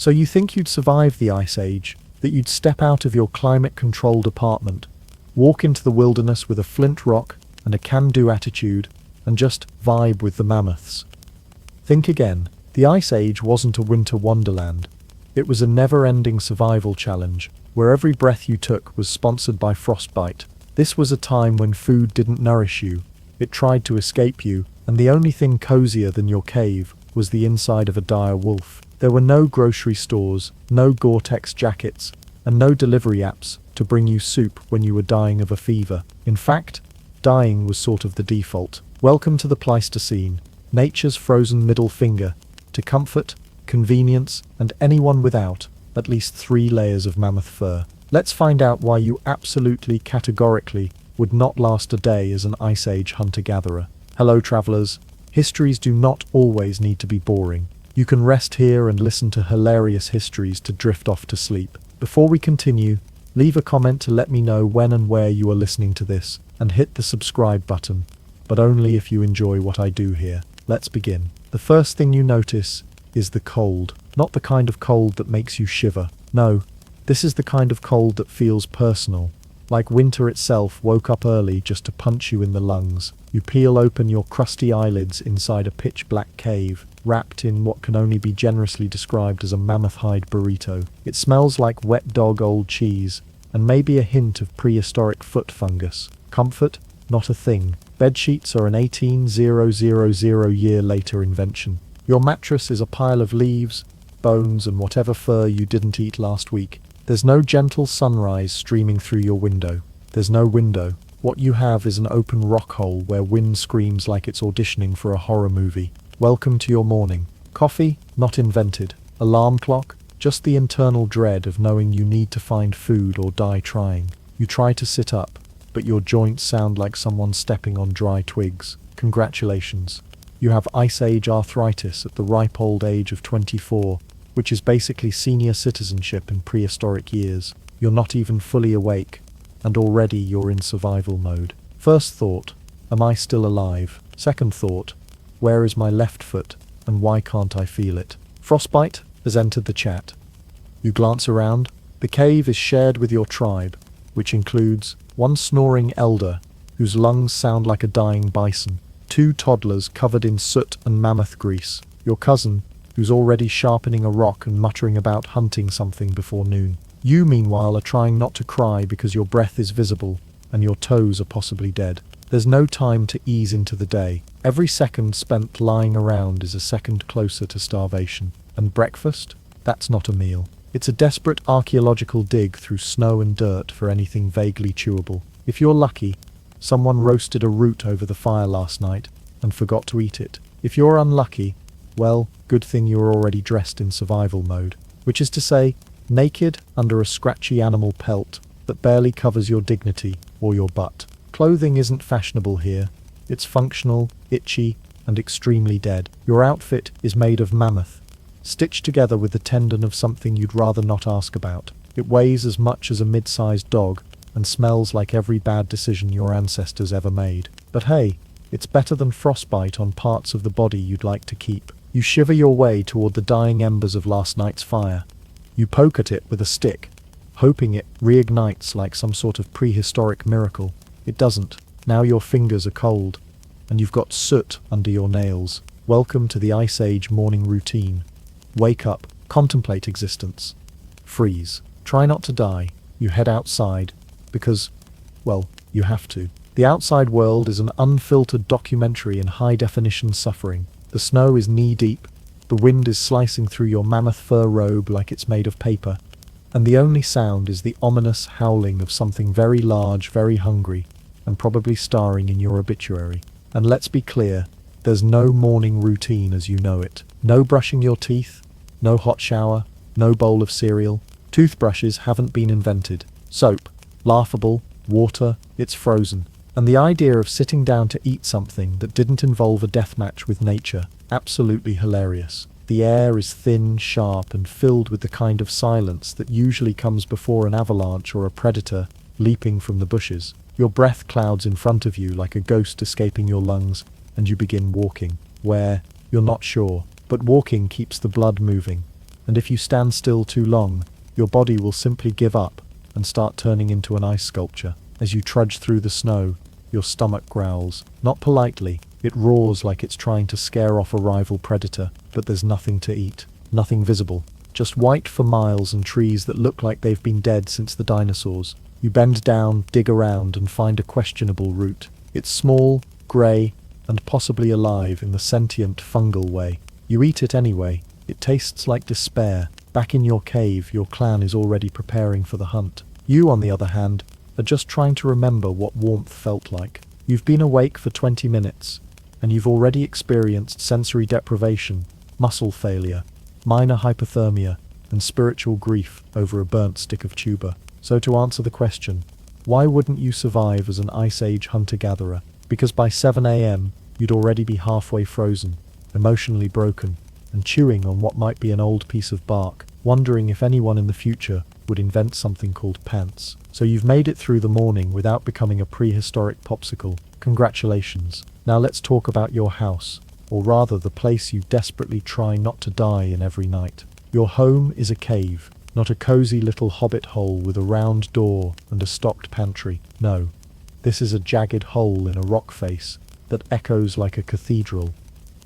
So you think you'd survive the Ice Age, that you'd step out of your climate-controlled apartment, walk into the wilderness with a flint rock and a can-do attitude, and just vibe with the mammoths. Think again. The Ice Age wasn't a winter wonderland. It was a never-ending survival challenge, where every breath you took was sponsored by frostbite. This was a time when food didn't nourish you, it tried to escape you, and the only thing cozier than your cave was the inside of a dire wolf. There were no grocery stores, no Gore-Tex jackets, and no delivery apps to bring you soup when you were dying of a fever. In fact, dying was sort of the default. Welcome to the Pleistocene, nature's frozen middle finger, to comfort, convenience, and anyone without at least 3 layers of mammoth fur. Let's find out why you absolutely categorically would not last a day as an Ice Age hunter-gatherer. Hello travelers, histories do not always need to be boring. You can rest here and listen to hilarious histories to drift off to sleep. Before we continue, leave a comment to let me know when and where you are listening to this, and hit the subscribe button, but only if you enjoy what I do here. Let's begin. The first thing you notice is the cold. Not the kind of cold that makes you shiver. No, this is the kind of cold that feels personal. Like winter itself woke up early just to punch you in the lungs. You peel open your crusty eyelids inside a pitch-black cave, wrapped in what can only be generously described as a mammoth-hide burrito. It smells like wet dog old cheese, and maybe a hint of prehistoric foot fungus. Comfort? Not a thing. Bedsheets are an 18,000 year later invention. Your mattress is a pile of leaves, bones, and whatever fur you didn't eat last week. There's no gentle sunrise streaming through your window. There's no window. What you have is an open rock hole where wind screams like it's auditioning for a horror movie. Welcome to your morning. Coffee? Not invented. Alarm clock? Just the internal dread of knowing you need to find food or die trying. You try to sit up, but your joints sound like someone stepping on dry twigs. Congratulations. You have Ice Age arthritis at the ripe old age of 24, which is basically senior citizenship in prehistoric years. You're not even fully awake, and already you're in survival mode. First thought, am I still alive? Second thought, where is my left foot, and why can't I feel it? Frostbite has entered the chat. You glance around. The cave is shared with your tribe, which includes one snoring elder, whose lungs sound like a dying bison, 2 toddlers covered in soot and mammoth grease, your cousin, who's already sharpening a rock and muttering about hunting something before noon. You, meanwhile, are trying not to cry because your breath is visible, and your toes are possibly dead. There's no time to ease into the day. Every second spent lying around is a second closer to starvation. And breakfast? That's not a meal. It's a desperate archaeological dig through snow and dirt for anything vaguely chewable. If you're lucky, someone roasted a root over the fire last night and forgot to eat it. If you're unlucky, well, good thing you're already dressed in survival mode, which is to say, naked under a scratchy animal pelt that barely covers your dignity or your butt. Clothing isn't fashionable here. It's functional, itchy, and extremely dead. Your outfit is made of mammoth, stitched together with the tendon of something you'd rather not ask about. It weighs as much as a mid-sized dog and smells like every bad decision your ancestors ever made. But hey, it's better than frostbite on parts of the body you'd like to keep. You shiver your way toward the dying embers of last night's fire. You poke at it with a stick, hoping it reignites like some sort of prehistoric miracle. It doesn't. Now your fingers are cold, and you've got soot under your nails. Welcome to the Ice Age morning routine. Wake up, contemplate existence. Freeze. Try not to die. You head outside, because, well, you have to. The outside world is an unfiltered documentary in high-definition suffering. The snow is knee-deep, the wind is slicing through your mammoth fur robe like it's made of paper, and the only sound is the ominous howling of something very large, very hungry, and probably starring in your obituary. And let's be clear, there's no morning routine as you know it. No brushing your teeth, no hot shower, no bowl of cereal. Toothbrushes haven't been invented. Soap, laughable. Water, it's frozen. And the idea of sitting down to eat something that didn't involve a deathmatch with nature, absolutely hilarious. The air is thin, sharp, and filled with the kind of silence that usually comes before an avalanche or a predator leaping from the bushes. Your breath clouds in front of you like a ghost escaping your lungs, and you begin walking. Where? You're not sure. But walking keeps the blood moving, and if you stand still too long, your body will simply give up and start turning into an ice sculpture. As you trudge through the snow, your stomach growls. Not politely, it roars like it's trying to scare off a rival predator, but there's nothing to eat. Nothing visible. Just white for miles and trees that look like they've been dead since the dinosaurs. You bend down, dig around, and find a questionable root. It's small, grey, and possibly alive in the sentient fungal way. You eat it anyway. It tastes like despair. Back in your cave, your clan is already preparing for the hunt. You, on the other hand, are just trying to remember what warmth felt like. You've been awake for 20 minutes, and you've already experienced sensory deprivation, muscle failure, minor hypothermia, and spiritual grief over a burnt stick of tuber. So to answer the question, why wouldn't you survive as an Ice Age hunter-gatherer? Because by 7 a.m, you'd already be halfway frozen, emotionally broken, and chewing on what might be an old piece of bark, wondering if anyone in the future would invent something called pants. So you've made it through the morning without becoming a prehistoric popsicle. Congratulations. Now let's talk about your house, or rather the place you desperately try not to die in every night. Your home is a cave, not a cozy little hobbit hole with a round door and a stocked pantry. No, this is a jagged hole in a rock face that echoes like a cathedral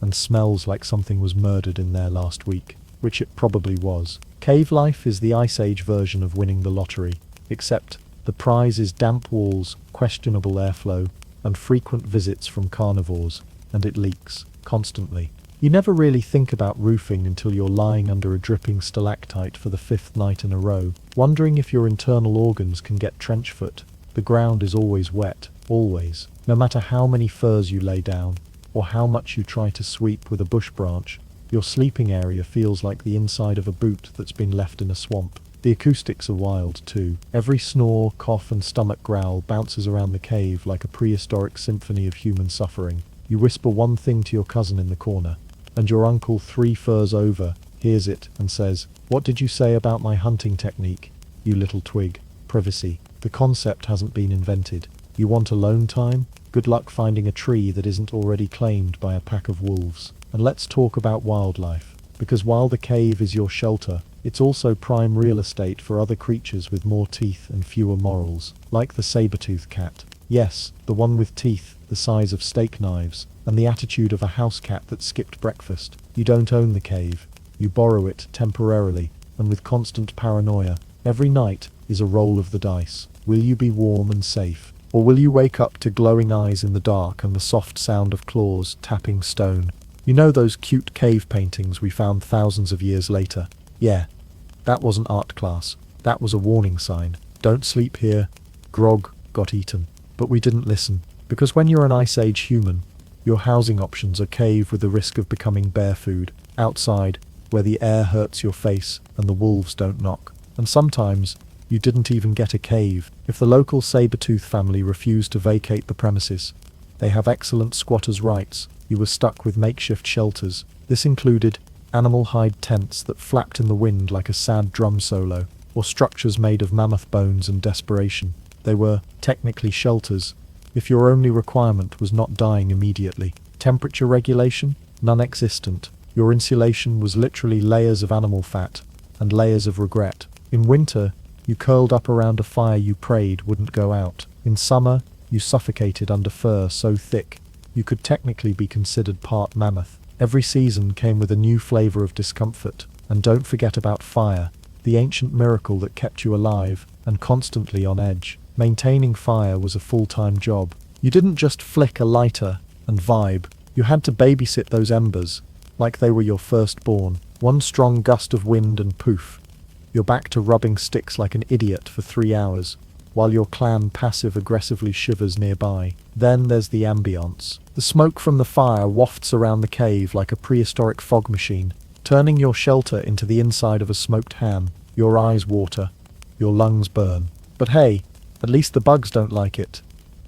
and smells like something was murdered in there last week, which it probably was. Cave life is the Ice Age version of winning the lottery, except the prize is damp walls, questionable airflow, and frequent visits from carnivores, and it leaks constantly. You never really think about roofing until you're lying under a dripping stalactite for the 5th night in a row, wondering if your internal organs can get trench foot. The ground is always wet, always. No matter how many furs you lay down, or how much you try to sweep with a bush branch, your sleeping area feels like the inside of a boot that's been left in a swamp. The acoustics are wild too. Every snore, cough and stomach growl bounces around the cave like a prehistoric symphony of human suffering. You whisper one thing to your cousin in the corner, and your uncle 3 furs over hears it and says, "What did you say about my hunting technique, you little twig?" Privacy. The concept hasn't been invented. You want alone time? Good luck finding a tree that isn't already claimed by a pack of wolves. And let's talk about wildlife, because while the cave is your shelter, it's also prime real estate for other creatures with more teeth and fewer morals, like the saber-toothed cat. Yes, the one with teeth the size of steak knives, and the attitude of a house cat that skipped breakfast. You don't own the cave. You borrow it temporarily, and with constant paranoia. Every night is a roll of the dice. Will you be warm and safe? Or will you wake up to glowing eyes in the dark and the soft sound of claws tapping stone? You know those cute cave paintings we found thousands of years later? Yeah, that wasn't art class. That was a warning sign. Don't sleep here. Grog got eaten. But we didn't listen. Because when you're an Ice Age human, your housing options are cave with the risk of becoming bear food, outside, where the air hurts your face and the wolves don't knock. And sometimes, you didn't even get a cave. If the local saber-tooth family refused to vacate the premises, they have excellent squatters' rights. You were stuck with makeshift shelters. This included animal hide tents that flapped in the wind like a sad drum solo, or structures made of mammoth bones and desperation. They were, technically, shelters, if your only requirement was not dying immediately. Temperature regulation? Non-existent. Your insulation was literally layers of animal fat, and layers of regret. In winter, you curled up around a fire you prayed wouldn't go out. In summer, you suffocated under fur so thick, you could technically be considered part mammoth. Every season came with a new flavor of discomfort. And don't forget about fire, the ancient miracle that kept you alive and constantly on edge. Maintaining fire was a full-time job. You didn't just flick a lighter and vibe. You had to babysit those embers, like they were your firstborn. One strong gust of wind and poof, you're back to rubbing sticks like an idiot for 3 hours, while your clan passive-aggressively shivers nearby. Then there's the ambiance. The smoke from the fire wafts around the cave like a prehistoric fog machine, turning your shelter into the inside of a smoked ham. Your eyes water, your lungs burn. But hey, at least the bugs don't like it.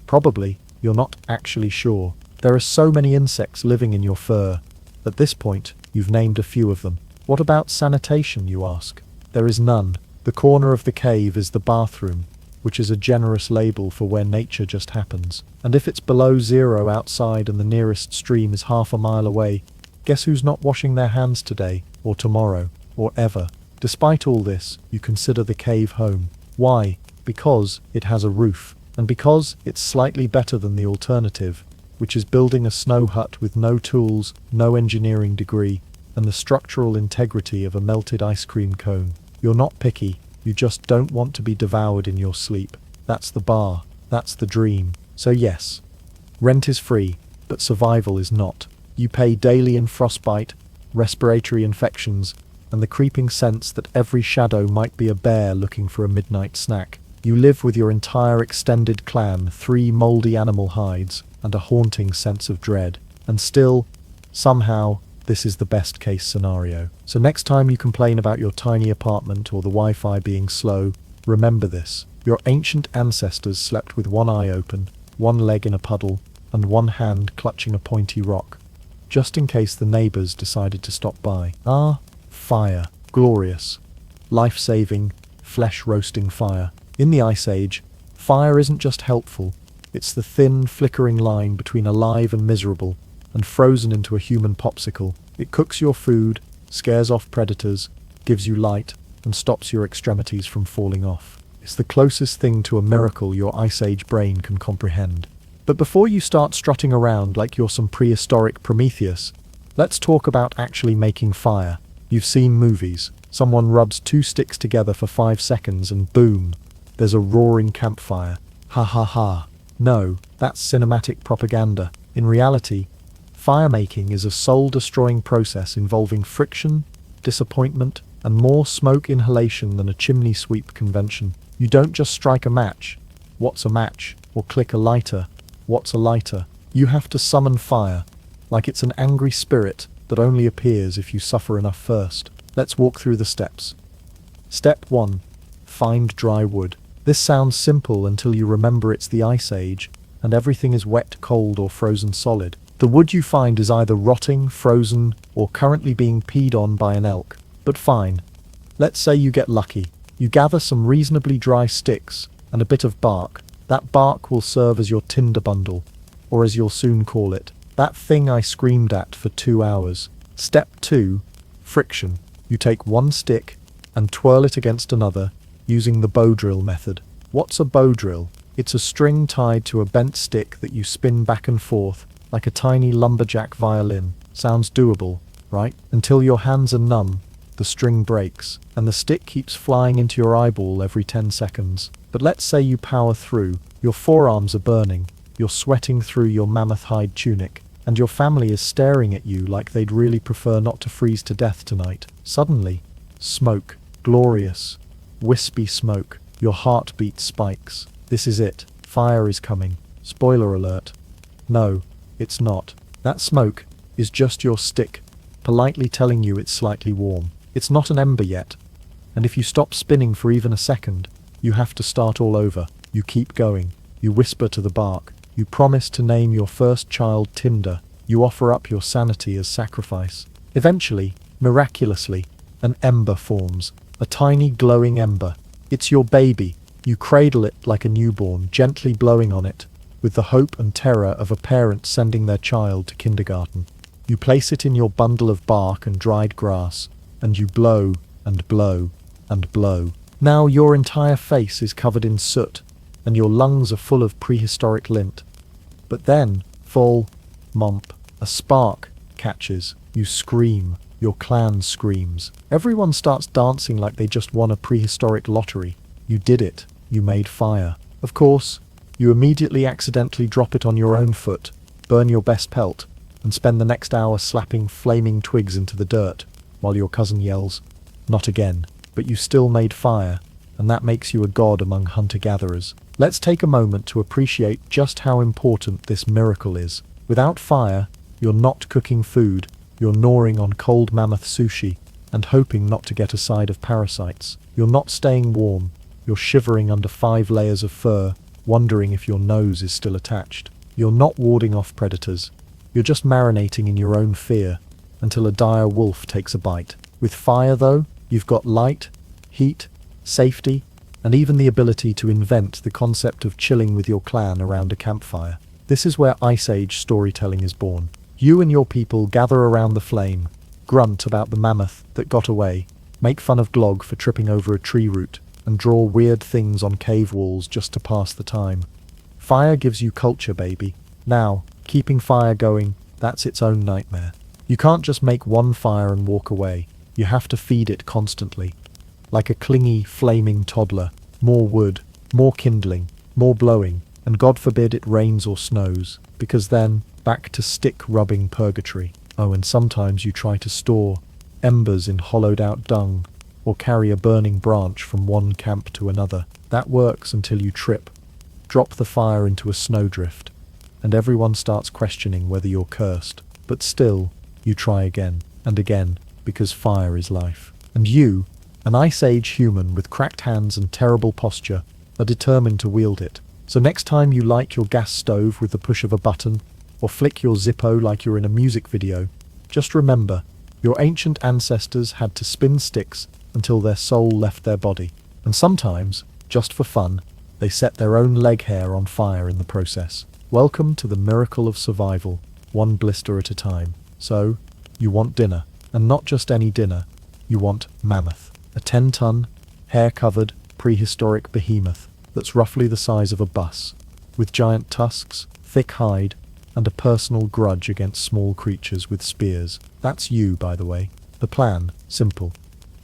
Probably, you're not actually sure. There are so many insects living in your fur. At this point, you've named a few of them. What about sanitation, you ask? There is none. The corner of the cave is the bathroom, which is a generous label for where nature just happens. And if it's below 0 outside and the nearest stream is half a mile away, guess who's not washing their hands today or tomorrow? or ever. Despite all this, you consider the cave home. Why? Because it has a roof, and because it's slightly better than the alternative, which is building a snow hut with no tools, no engineering degree, and the structural integrity of a melted ice cream cone. You're not picky, you just don't want to be devoured in your sleep. That's the bar, that's the dream. So yes, rent is free, but survival is not. You pay daily in frostbite, respiratory infections, and the creeping sense that every shadow might be a bear looking for a midnight snack. You live with your entire extended clan, 3 mouldy animal hides, and a haunting sense of dread. And still, somehow, this is the best case scenario. So next time you complain about your tiny apartment or the Wi-Fi being slow, remember this. Your ancient ancestors slept with one eye open, one leg in a puddle, and one hand clutching a pointy rock, just in case the neighbors decided to stop by. Ah, fire. Glorious. Life-saving, flesh-roasting fire. In the Ice Age, fire isn't just helpful, it's the thin, flickering line between alive and miserable, and frozen into a human popsicle. It cooks your food, scares off predators, gives you light, and stops your extremities from falling off. It's the closest thing to a miracle your Ice Age brain can comprehend. But before you start strutting around like you're some prehistoric Prometheus, let's talk about actually making fire. You've seen movies. Someone rubs 2 sticks together for 5 seconds and boom, there's a roaring campfire. Ha ha ha. No, that's cinematic propaganda. In reality, firemaking is a soul-destroying process involving friction, disappointment, and more smoke inhalation than a chimney sweep convention. You don't just strike a match. What's a match? Or click a lighter. What's a lighter? You have to summon fire, like it's an angry spirit that only appears if you suffer enough first. Let's walk through the steps. Step 1. Find dry wood. This sounds simple until you remember it's the Ice Age, and everything is wet, cold, or frozen solid. The wood you find is either rotting, frozen, or currently being peed on by an elk. But fine. Let's say you get lucky. You gather some reasonably dry sticks and a bit of bark. That bark will serve as your tinder bundle, or as you'll soon call it, that thing I screamed at for 2 hours. Step 2. Friction. You take one stick and twirl it against another, using the bow drill method. What's a bow drill? It's a string tied to a bent stick that you spin back and forth, like a tiny lumberjack violin. Sounds doable, right? Until your hands are numb, the string breaks, and the stick keeps flying into your eyeball every 10 seconds. But let's say you power through. Your forearms are burning, you're sweating through your mammoth-hide tunic, and your family is staring at you like they'd really prefer not to freeze to death tonight. Suddenly, smoke. Glorious. Wispy smoke. Your heartbeat spikes. This is it. Fire is coming. Spoiler alert. No, it's not. That smoke is just your stick, politely telling you it's slightly warm. It's not an ember yet, and if you stop spinning for even a second, you have to start all over. You keep going. You whisper to the bark. You promise to name your first child Tinder. You offer up your sanity as sacrifice. Eventually, miraculously, an ember forms. A tiny glowing ember. It's your baby. You cradle it like a newborn, gently blowing on it, with the hope and terror of a parent sending their child to kindergarten. You place it in your bundle of bark and dried grass, and you blow and blow and blow. Now your entire face is covered in soot, and your lungs are full of prehistoric lint. But then, momp, a spark catches. You scream. Your clan screams. Everyone starts dancing like they just won a prehistoric lottery. You did it. You made fire. Of course, you immediately accidentally drop it on your own foot, burn your best pelt, and spend the next hour slapping flaming twigs into the dirt, while your cousin yells, "Not again." But you still made fire, and that makes you a god among hunter-gatherers. Let's take a moment to appreciate just how important this miracle is. Without fire, you're not cooking food, you're gnawing on cold mammoth sushi, and hoping not to get a side of parasites. You're not staying warm, you're shivering under 5 layers of fur, wondering if your nose is still attached. You're not warding off predators, you're just marinating in your own fear, until a dire wolf takes a bite. With fire though, you've got light, heat, safety, and even the ability to invent the concept of chilling with your clan around a campfire. This is where Ice Age storytelling is born. You and your people gather around the flame, grunt about the mammoth that got away, make fun of Glog for tripping over a tree root, and draw weird things on cave walls just to pass the time. Fire gives you culture, baby. Now, keeping fire going, that's its own nightmare. You can't just make one fire and walk away. You have to feed it constantly. Like a clingy, flaming toddler. More wood, more kindling, more blowing, and God forbid it rains or snows, because then, back to stick-rubbing purgatory. Oh, and sometimes you try to store embers in hollowed-out dung, or carry a burning branch from one camp to another. That works until you trip, drop the fire into a snowdrift, and everyone starts questioning whether you're cursed. But still, you try again and again, because fire is life. And you, an Ice Age human with cracked hands and terrible posture, are determined to wield it. So next time you light your gas stove with the push of a button, or flick your Zippo like you're in a music video, just remember, your ancient ancestors had to spin sticks until their soul left their body. And sometimes, just for fun, they set their own leg hair on fire in the process. Welcome to the miracle of survival, one blister at a time. So, you want dinner, and not just any dinner, you want mammoth. A 10-ton, hair-covered, prehistoric behemoth that's roughly the size of a bus, with giant tusks, thick hide, and a personal grudge against small creatures with spears. That's you, by the way. The plan, simple.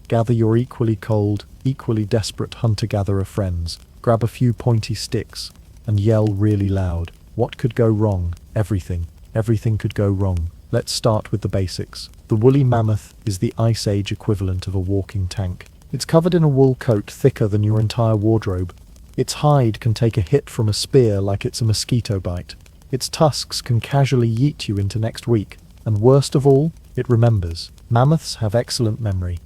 Gather your equally cold, equally desperate hunter-gatherer friends, grab a few pointy sticks, and yell really loud. What could go wrong? Everything. Everything could go wrong. Let's start with the basics. The woolly mammoth is the Ice Age equivalent of a walking tank. It's covered in a wool coat thicker than your entire wardrobe. Its hide can take a hit from a spear like it's a mosquito bite. Its tusks can casually yeet you into next week. And worst of all, it remembers. Mammoths have excellent memory.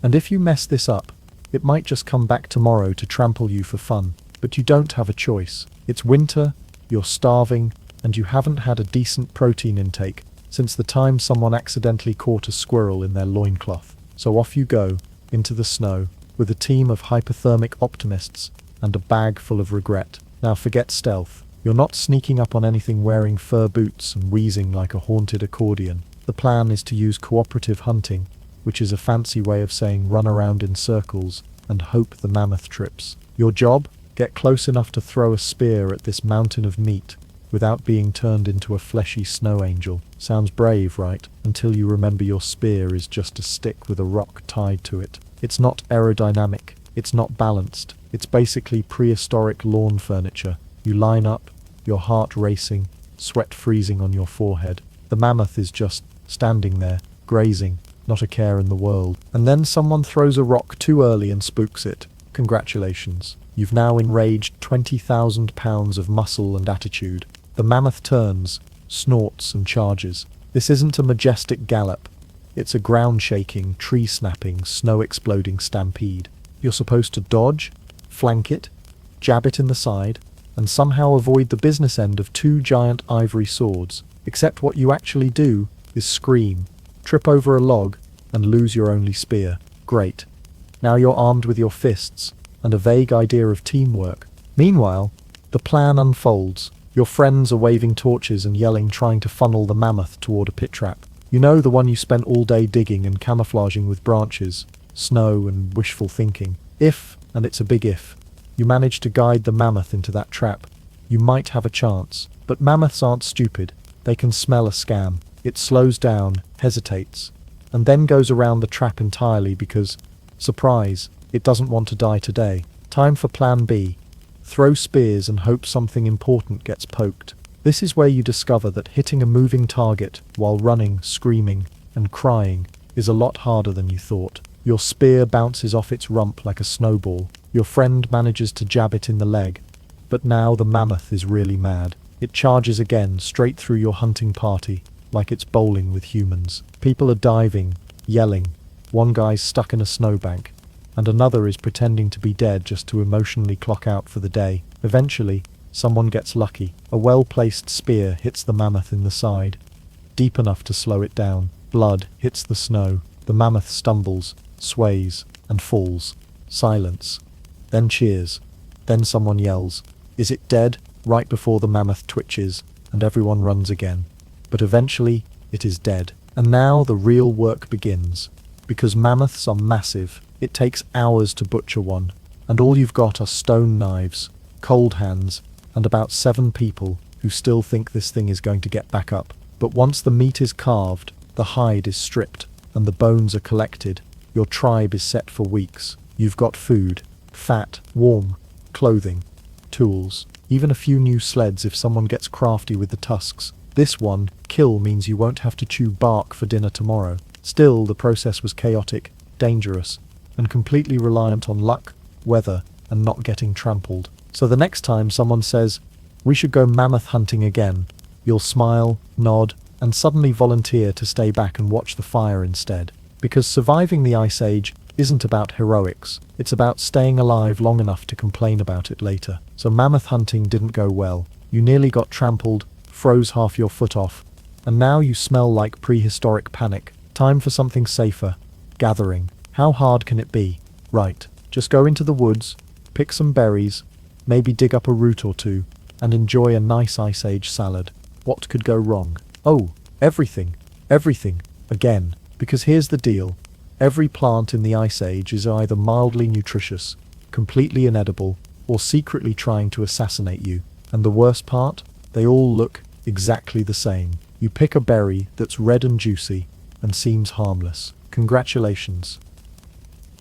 And if you mess this up, it might just come back tomorrow to trample you for fun. But you don't have a choice. It's winter, you're starving, and you haven't had a decent protein intake since the time someone accidentally caught a squirrel in their loincloth. So off you go, into the snow, with a team of hypothermic optimists and a bag full of regret. Now forget stealth. You're not sneaking up on anything wearing fur boots and wheezing like a haunted accordion. The plan is to use cooperative hunting, which is a fancy way of saying run around in circles and hope the mammoth trips. Your job? Get close enough to throw a spear at this mountain of meat without being turned into a fleshy snow angel. Sounds brave, right? Until you remember your spear is just a stick with a rock tied to it. It's not aerodynamic. It's not balanced. It's basically prehistoric lawn furniture. You line up, your heart racing, sweat freezing on your forehead. The mammoth is just standing there, grazing, not a care in the world. And then someone throws a rock too early and spooks it. Congratulations. You've now enraged 20,000 pounds of muscle and attitude. The mammoth turns, snorts and charges. This isn't a majestic gallop. It's a ground-shaking, tree-snapping, snow-exploding stampede. You're supposed to dodge, flank it, jab it in the side, and somehow avoid the business end of two giant ivory swords. Except what you actually do is scream, trip over a log, and lose your only spear. Great. Now you're armed with your fists, and a vague idea of teamwork. Meanwhile, the plan unfolds. Your friends are waving torches and yelling, trying to funnel the mammoth toward a pit trap. You know, the one you spent all day digging and camouflaging with branches, snow and wishful thinking. If, and it's a big if, you manage to guide the mammoth into that trap, you might have a chance. But mammoths aren't stupid. They can smell a scam. It slows down, hesitates, and then goes around the trap entirely because, surprise, it doesn't want to die today. Time for plan B. Throw spears and hope something important gets poked. This is where you discover that hitting a moving target while running, screaming, and crying is a lot harder than you thought. Your spear bounces off its rump like a snowball. Your friend manages to jab it in the leg, but now the mammoth is really mad. It charges again, straight through your hunting party, like it's bowling with humans. People are diving, yelling. One guy's stuck in a snowbank, and another is pretending to be dead just to emotionally clock out for the day. Eventually, someone gets lucky. A well-placed spear hits the mammoth in the side, deep enough to slow it down. Blood hits the snow. The mammoth stumbles, sways, and falls. Silence. Then cheers. Then someone yells, "Is it dead?" right before the mammoth twitches, and everyone runs again. But eventually, it is dead. And now the real work begins. Because mammoths are massive, it takes hours to butcher one, and all you've got are stone knives, cold hands, and about 7 people who still think this thing is going to get back up. But once the meat is carved, the hide is stripped, and the bones are collected, your tribe is set for weeks. You've got food, fat, warm, clothing, tools, even a few new sleds if someone gets crafty with the tusks. This one, kill, means you won't have to chew bark for dinner tomorrow. Still, the process was chaotic, dangerous, and completely reliant on luck, weather, and not getting trampled. So the next time someone says, "We should go mammoth hunting again," you'll smile, nod, and suddenly volunteer to stay back and watch the fire instead. Because surviving the Ice Age isn't about heroics, it's about staying alive long enough to complain about it later. So mammoth hunting didn't go well. You nearly got trampled, froze half your foot off, and now you smell like prehistoric panic. Time for something safer. Gathering. How hard can it be? Right. Just go into the woods, pick some berries, maybe dig up a root or two, and enjoy a nice Ice Age salad. What could go wrong? Oh, everything. Everything. Again. Because here's the deal. Every plant in the Ice Age is either mildly nutritious, completely inedible, or secretly trying to assassinate you. And the worst part? They all look exactly the same. You pick a berry that's red and juicy and seems harmless. Congratulations.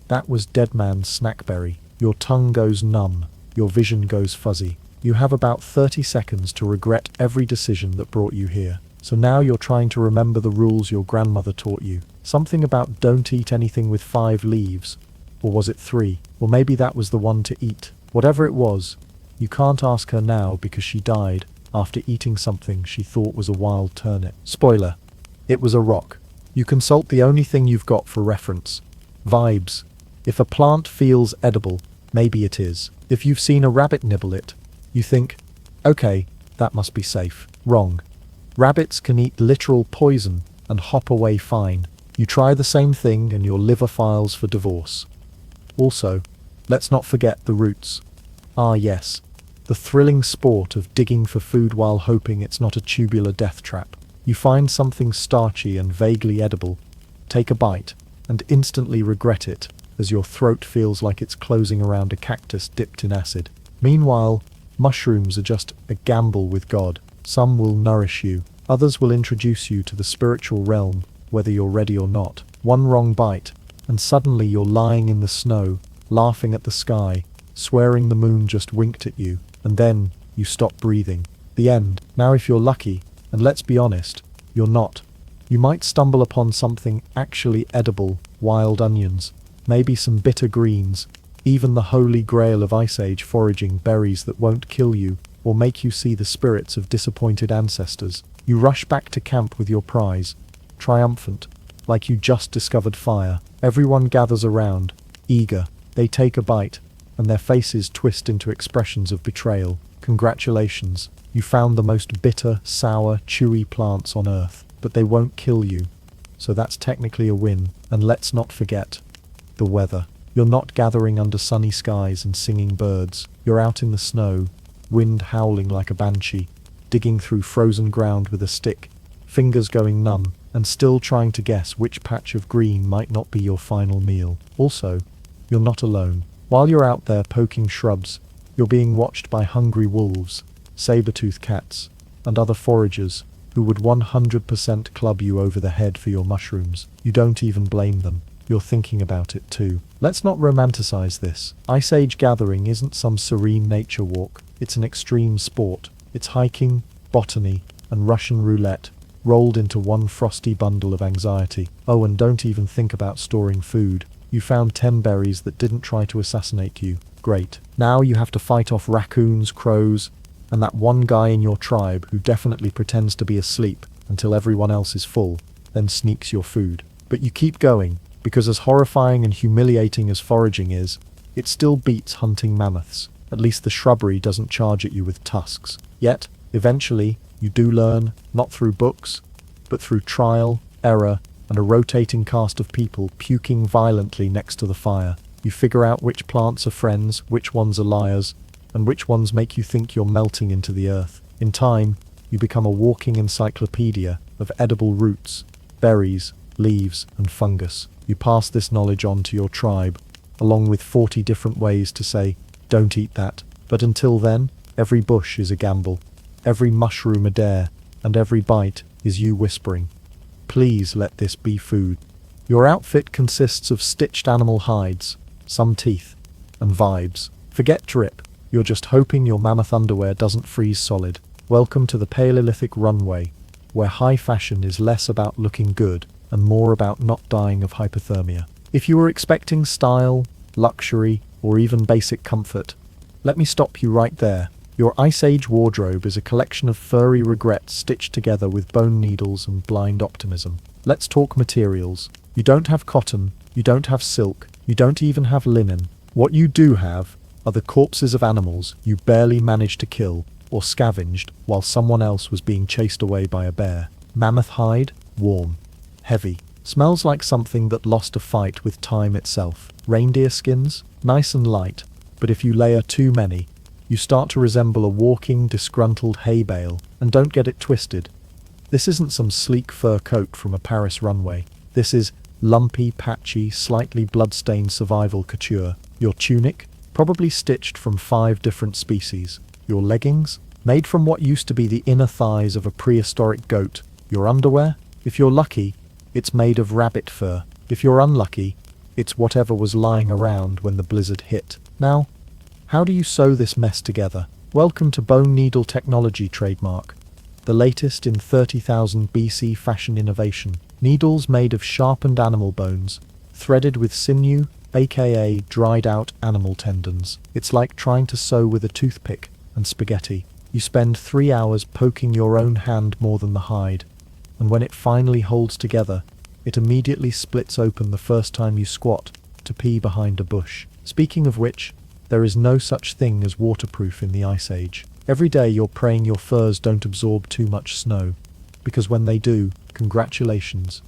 That was dead man's snackberry. Your tongue goes numb. Your vision goes fuzzy. You have about 30 seconds to regret every decision that brought you here. So now you're trying to remember the rules your grandmother taught you. Something about don't eat anything with 5 leaves. Or was it 3? Or maybe that was the one to eat. Whatever it was, you can't ask her now because she died after eating something she thought was a wild turnip. Spoiler. It was a rock. You consult the only thing you've got for reference. Vibes. If a plant feels edible, maybe it is. If you've seen a rabbit nibble it, you think, okay, that must be safe. Wrong. Rabbits can eat literal poison and hop away fine. You try the same thing and your liver files for divorce. Also, let's not forget the roots. Ah yes, the thrilling sport of digging for food while hoping it's not a tubular death trap. You find something starchy and vaguely edible, take a bite, and instantly regret it, as your throat feels like it's closing around a cactus dipped in acid. Meanwhile, mushrooms are just a gamble with God. Some will nourish you, others will introduce you to the spiritual realm, whether you're ready or not. One wrong bite, and suddenly you're lying in the snow, laughing at the sky, swearing the moon just winked at you, and then you stop breathing. The end. Now if you're lucky, and let's be honest, you're not, you might stumble upon something actually edible, wild onions, maybe some bitter greens, even the holy grail of Ice Age foraging, berries that won't kill you, or make you see the spirits of disappointed ancestors. You rush back to camp with your prize, triumphant, like you just discovered fire. Everyone gathers around, eager. They take a bite, and their faces twist into expressions of betrayal. Congratulations, you found the most bitter, sour, chewy plants on earth, but they won't kill you. So that's technically a win. And let's not forget the weather. You're not gathering under sunny skies and singing birds. You're out in the snow, wind howling like a banshee, digging through frozen ground with a stick, fingers going numb, and still trying to guess which patch of green might not be your final meal. Also, you're not alone. While you're out there poking shrubs, you're being watched by hungry wolves, saber-toothed cats, and other foragers who would 100% club you over the head for your mushrooms. You don't even blame them. You're thinking about it too. Let's not romanticize this. Ice Age gathering isn't some serene nature walk. It's an extreme sport. It's hiking, botany, and Russian roulette, rolled into one frosty bundle of anxiety. Oh, and don't even think about storing food. You found 10 berries that didn't try to assassinate you. Great. Now you have to fight off raccoons, crows, and that one guy in your tribe who definitely pretends to be asleep until everyone else is full, then sneaks your food. But you keep going, because as horrifying and humiliating as foraging is, it still beats hunting mammoths. At least the shrubbery doesn't charge at you with tusks. Yet, eventually, you do learn, not through books, but through trial, error, and a rotating cast of people puking violently next to the fire. You figure out which plants are friends, which ones are liars, and which ones make you think you're melting into the earth. In time, you become a walking encyclopedia of edible roots, berries, leaves, and fungus. You pass this knowledge on to your tribe, along with 40 different ways to say, don't eat that. But until then, every bush is a gamble, every mushroom a dare, and every bite is you whispering, please let this be food. Your outfit consists of stitched animal hides, some teeth, and vibes. Forget drip, you're just hoping your mammoth underwear doesn't freeze solid. Welcome to the Paleolithic runway, where high fashion is less about looking good and more about not dying of hypothermia. If you were expecting style, luxury, or even basic comfort, let me stop you right there. Your Ice Age wardrobe is a collection of furry regrets stitched together with bone needles and blind optimism. Let's talk materials. You don't have cotton, you don't have silk, you don't even have linen. What you do have are the corpses of animals you barely managed to kill or scavenged while someone else was being chased away by a bear. Mammoth hide, warm, heavy, smells like something that lost a fight with time itself. Reindeer skins, nice and light, but if you layer too many, you start to resemble a walking, disgruntled hay bale. And don't get it twisted. This isn't some sleek fur coat from a Paris runway. This is lumpy, patchy, slightly blood-stained survival couture. Your tunic, probably stitched from 5 different species. Your leggings, made from what used to be the inner thighs of a prehistoric goat. Your underwear, if you're lucky, it's made of rabbit fur. If you're unlucky, it's whatever was lying around when the blizzard hit. Now, how do you sew this mess together? Welcome to Bone Needle Technology trademark, the latest in 30,000 BC fashion innovation. Needles made of sharpened animal bones, threaded with sinew, aka dried out animal tendons. It's like trying to sew with a toothpick and spaghetti. You spend 3 hours poking your own hand more than the hide, and when it finally holds together, it immediately splits open the first time you squat to pee behind a bush. Speaking of which, there is no such thing as waterproof in the Ice Age. Every day you're praying your furs don't absorb too much snow, because when they do, congratulations,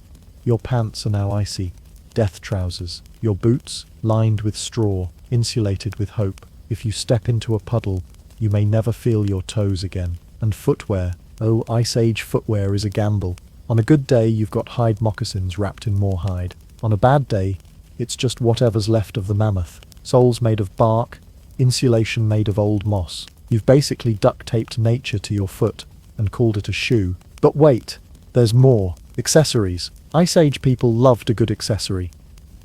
your pants are now icy. Death trousers, your boots, lined with straw, insulated with hope. If you step into a puddle, you may never feel your toes again. And footwear, oh, Ice Age footwear is a gamble. On a good day, you've got hide moccasins wrapped in more hide. On a bad day, it's just whatever's left of the mammoth. Soles made of bark, insulation made of old moss. You've basically duct-taped nature to your foot and called it a shoe. But wait, there's more. Accessories. Ice Age people loved a good accessory,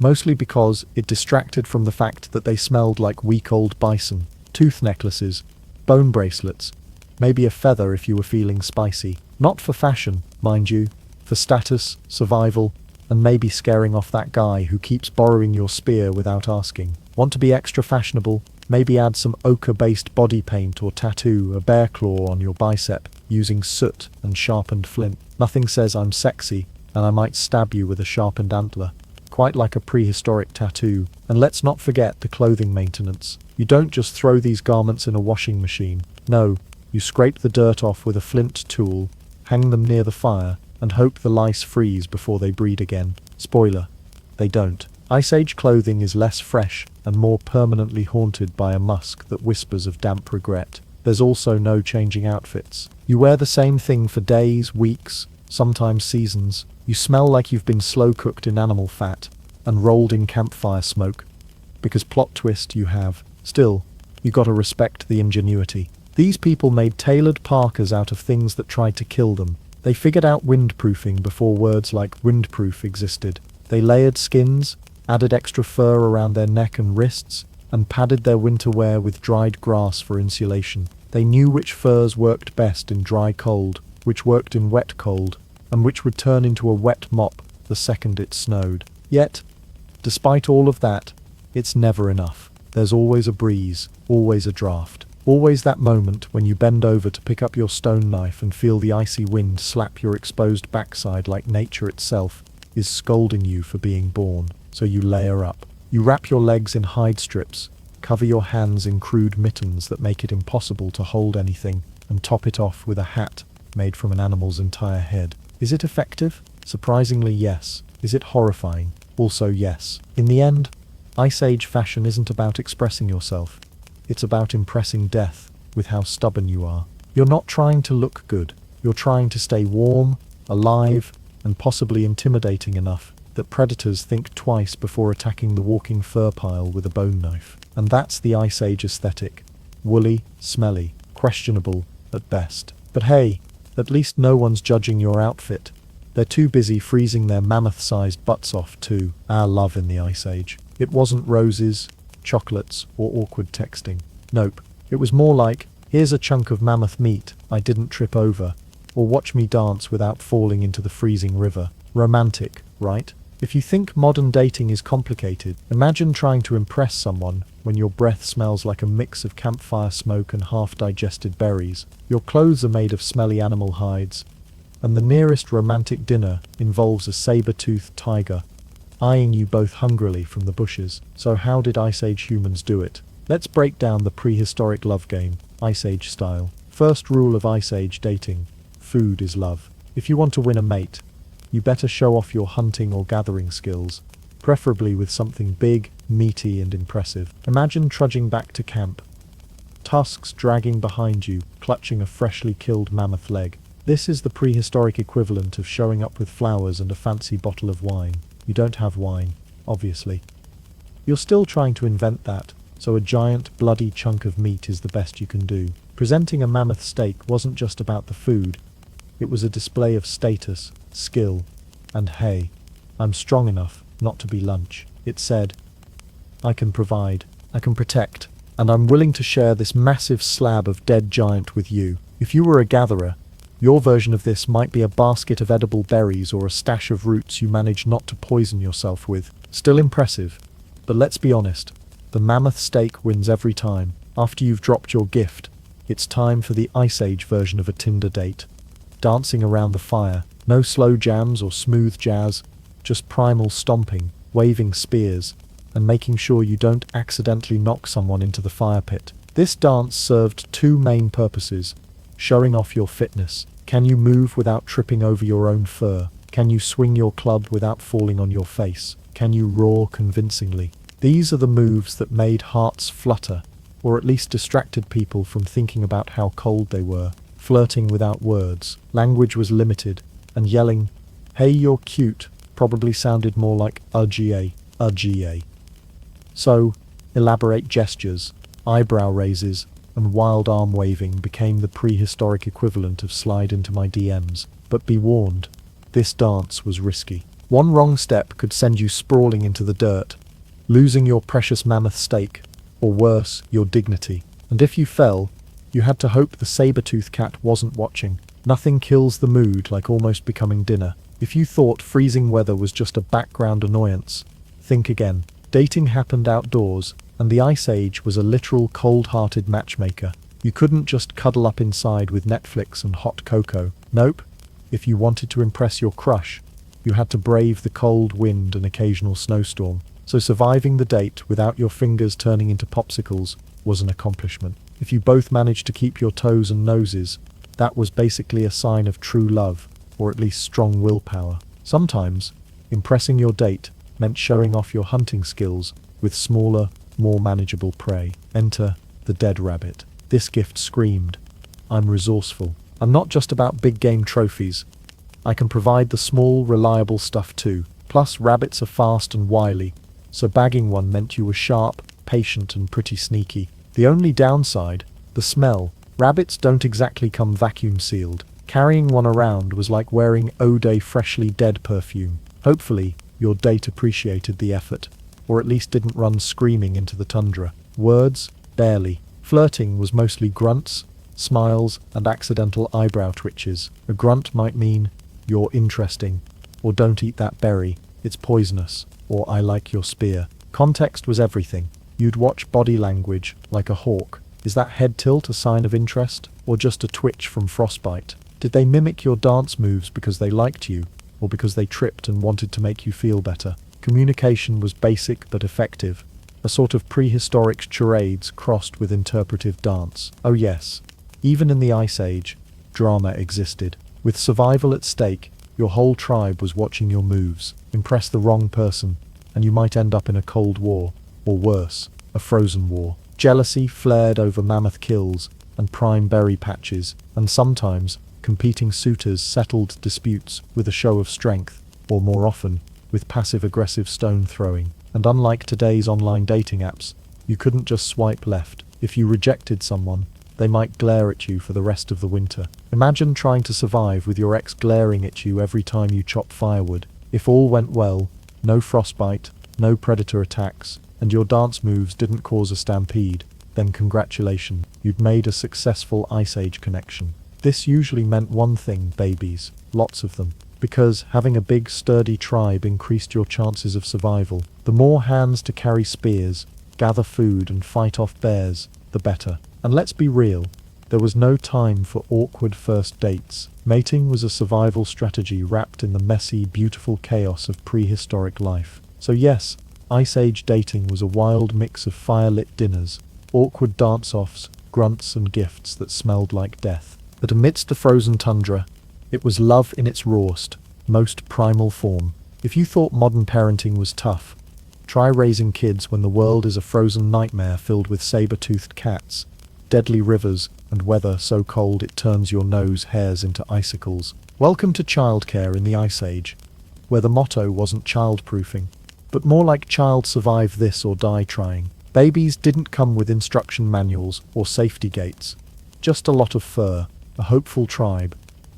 mostly because it distracted from the fact that they smelled like week-old bison. Tooth necklaces, bone bracelets, maybe a feather if you were feeling spicy. Not for fashion, mind you, for status, survival, and maybe scaring off that guy who keeps borrowing your spear without asking. Want to be extra fashionable? Maybe add some ochre-based body paint or tattoo a bear claw on your bicep using soot and sharpened flint. Nothing says I'm sexy, and I might stab you with a sharpened antler. Quite like a prehistoric tattoo. And let's not forget the clothing maintenance. You don't just throw these garments in a washing machine. No, you scrape the dirt off with a flint tool, hang them near the fire, and hope the lice freeze before they breed again. Spoiler, they don't. Ice Age clothing is less fresh and more permanently haunted by a musk that whispers of damp regret. There's also no changing outfits. You wear the same thing for days, weeks, sometimes seasons. You smell like you've been slow-cooked in animal fat and rolled in campfire smoke. Because plot twist, you have. Still, you gotta respect the ingenuity. These people made tailored parkas out of things that tried to kill them. They figured out windproofing before words like windproof existed. They layered skins, added extra fur around their neck and wrists, and padded their winter wear with dried grass for insulation. They knew which furs worked best in dry cold, which worked in wet cold, and which would turn into a wet mop the second it snowed. Yet, despite all of that, it's never enough. There's always a breeze, always a draft. Always that moment when you bend over to pick up your stone knife and feel the icy wind slap your exposed backside like nature itself is scolding you for being born. So you layer up. You wrap your legs in hide strips, cover your hands in crude mittens that make it impossible to hold anything, and top it off with a hat made from an animal's entire head. Is it effective? Surprisingly, yes. Is it horrifying? Also, yes. In the end, Ice Age fashion isn't about expressing yourself. It's about impressing death with how stubborn you are. You're not trying to look good. You're trying to stay warm, alive, and possibly intimidating enough that predators think twice before attacking the walking fur pile with a bone knife. And that's the Ice Age aesthetic. Woolly, smelly, questionable at best. But hey, at least no one's judging your outfit. They're too busy freezing their mammoth-sized butts off to our love in the Ice Age. It wasn't roses, chocolates, or awkward texting. Nope. It was more like, here's a chunk of mammoth meat I didn't trip over, or watch me dance without falling into the freezing river. Romantic, right? If you think modern dating is complicated, imagine trying to impress someone when your breath smells like a mix of campfire smoke and half-digested berries, your clothes are made of smelly animal hides, and the nearest romantic dinner involves a saber-toothed tiger eyeing you both hungrily from the bushes. So how did Ice Age humans do it? Let's break down the prehistoric love game, Ice Age style. First rule of Ice Age dating: food is love. If you want to win a mate, you better show off your hunting or gathering skills, preferably with something big, meaty, and impressive. Imagine trudging back to camp, tusks dragging behind you, clutching a freshly killed mammoth leg. This is the prehistoric equivalent of showing up with flowers and a fancy bottle of wine. You don't have wine, obviously. You're still trying to invent that, so a giant, bloody chunk of meat is the best you can do. Presenting a mammoth steak wasn't just about the food. It was a display of status, skill, and hey, I'm strong enough not to be lunch. It said, I can provide, I can protect, and I'm willing to share this massive slab of dead giant with you. If you were a gatherer, your version of this might be a basket of edible berries or a stash of roots you managed not to poison yourself with. Still impressive, but let's be honest, the mammoth steak wins every time. After you've dropped your gift, it's time for the Ice Age version of a Tinder date. Dancing around the fire, no slow jams or smooth jazz, just primal stomping, waving spears, and making sure you don't accidentally knock someone into the fire pit. This dance served two main purposes: showing off your fitness. Can you move without tripping over your own fur? Can you swing your club without falling on your face? Can you roar convincingly? These are the moves that made hearts flutter, or at least distracted people from thinking about how cold they were. Flirting without words. Language was limited, and yelling, "Hey, you're cute," probably sounded more like Aoge, Aoge. So, elaborate gestures, eyebrow raises, and wild arm waving became the prehistoric equivalent of slide into my DMs. But be warned, this dance was risky. One wrong step could send you sprawling into the dirt, losing your precious mammoth steak, or worse, your dignity. And if you fell, you had to hope the saber-toothed cat wasn't watching. Nothing kills the mood like almost becoming dinner. If you thought freezing weather was just a background annoyance, think again. Dating happened outdoors, and the Ice Age was a literal cold-hearted matchmaker. You couldn't just cuddle up inside with Netflix and hot cocoa. Nope. If you wanted to impress your crush, you had to brave the cold wind and occasional snowstorm. So surviving the date without your fingers turning into popsicles was an accomplishment. If you both managed to keep your toes and noses, that was basically a sign of true love, or at least strong willpower. Sometimes, impressing your date meant showing off your hunting skills with smaller, more manageable prey. Enter the dead rabbit. This gift screamed, I'm resourceful. I'm not just about big game trophies. I can provide the small, reliable stuff too. Plus, rabbits are fast and wily, so bagging one meant you were sharp, patient, and pretty sneaky. The only downside, the smell. Rabbits don't exactly come vacuum sealed. Carrying one around was like wearing Aoge freshly dead perfume. Hopefully, your date appreciated the effort, or at least didn't run screaming into the tundra. Words? Barely. Flirting was mostly grunts, smiles, and accidental eyebrow twitches. A grunt might mean, you're interesting, or don't eat that berry, it's poisonous, or I like your spear. Context was everything. You'd watch body language, like a hawk. Is that head tilt a sign of interest, or just a twitch from frostbite? Did they mimic your dance moves because they liked you, or because they tripped and wanted to make you feel better? Communication was basic but effective, a sort of prehistoric charades crossed with interpretive dance. Oh yes, even in the Ice Age, drama existed. With survival at stake, your whole tribe was watching your moves. Impress the wrong person, and you might end up in a cold war, or worse, a frozen war. Jealousy flared over mammoth kills and prime berry patches, and sometimes competing suitors settled disputes with a show of strength, or more often, with passive-aggressive stone throwing. And unlike today's online dating apps, you couldn't just swipe left. If you rejected someone, they might glare at you for the rest of the winter. Imagine trying to survive with your ex glaring at you every time you chop firewood. If all went well, no frostbite, no predator attacks, and your dance moves didn't cause a stampede, then congratulations, you'd made a successful Ice Age connection. This usually meant one thing: babies. Lots of them. Because having a big, sturdy tribe increased your chances of survival. The more hands to carry spears, gather food, and fight off bears, the better. And let's be real, there was no time for awkward first dates. Mating was a survival strategy wrapped in the messy, beautiful chaos of prehistoric life. So yes, Ice Age dating was a wild mix of fire-lit dinners, awkward dance-offs, grunts, and gifts that smelled like death. But amidst the frozen tundra, it was love in its rawest, most primal form. If you thought modern parenting was tough, try raising kids when the world is a frozen nightmare filled with saber-toothed cats, deadly rivers, and weather so cold it turns your nose hairs into icicles. Welcome to Childcare in the Ice Age, where the motto wasn't childproofing, but more like child survive this or die trying. Babies didn't come with instruction manuals or safety gates, just a lot of fur, a hopeful tribe,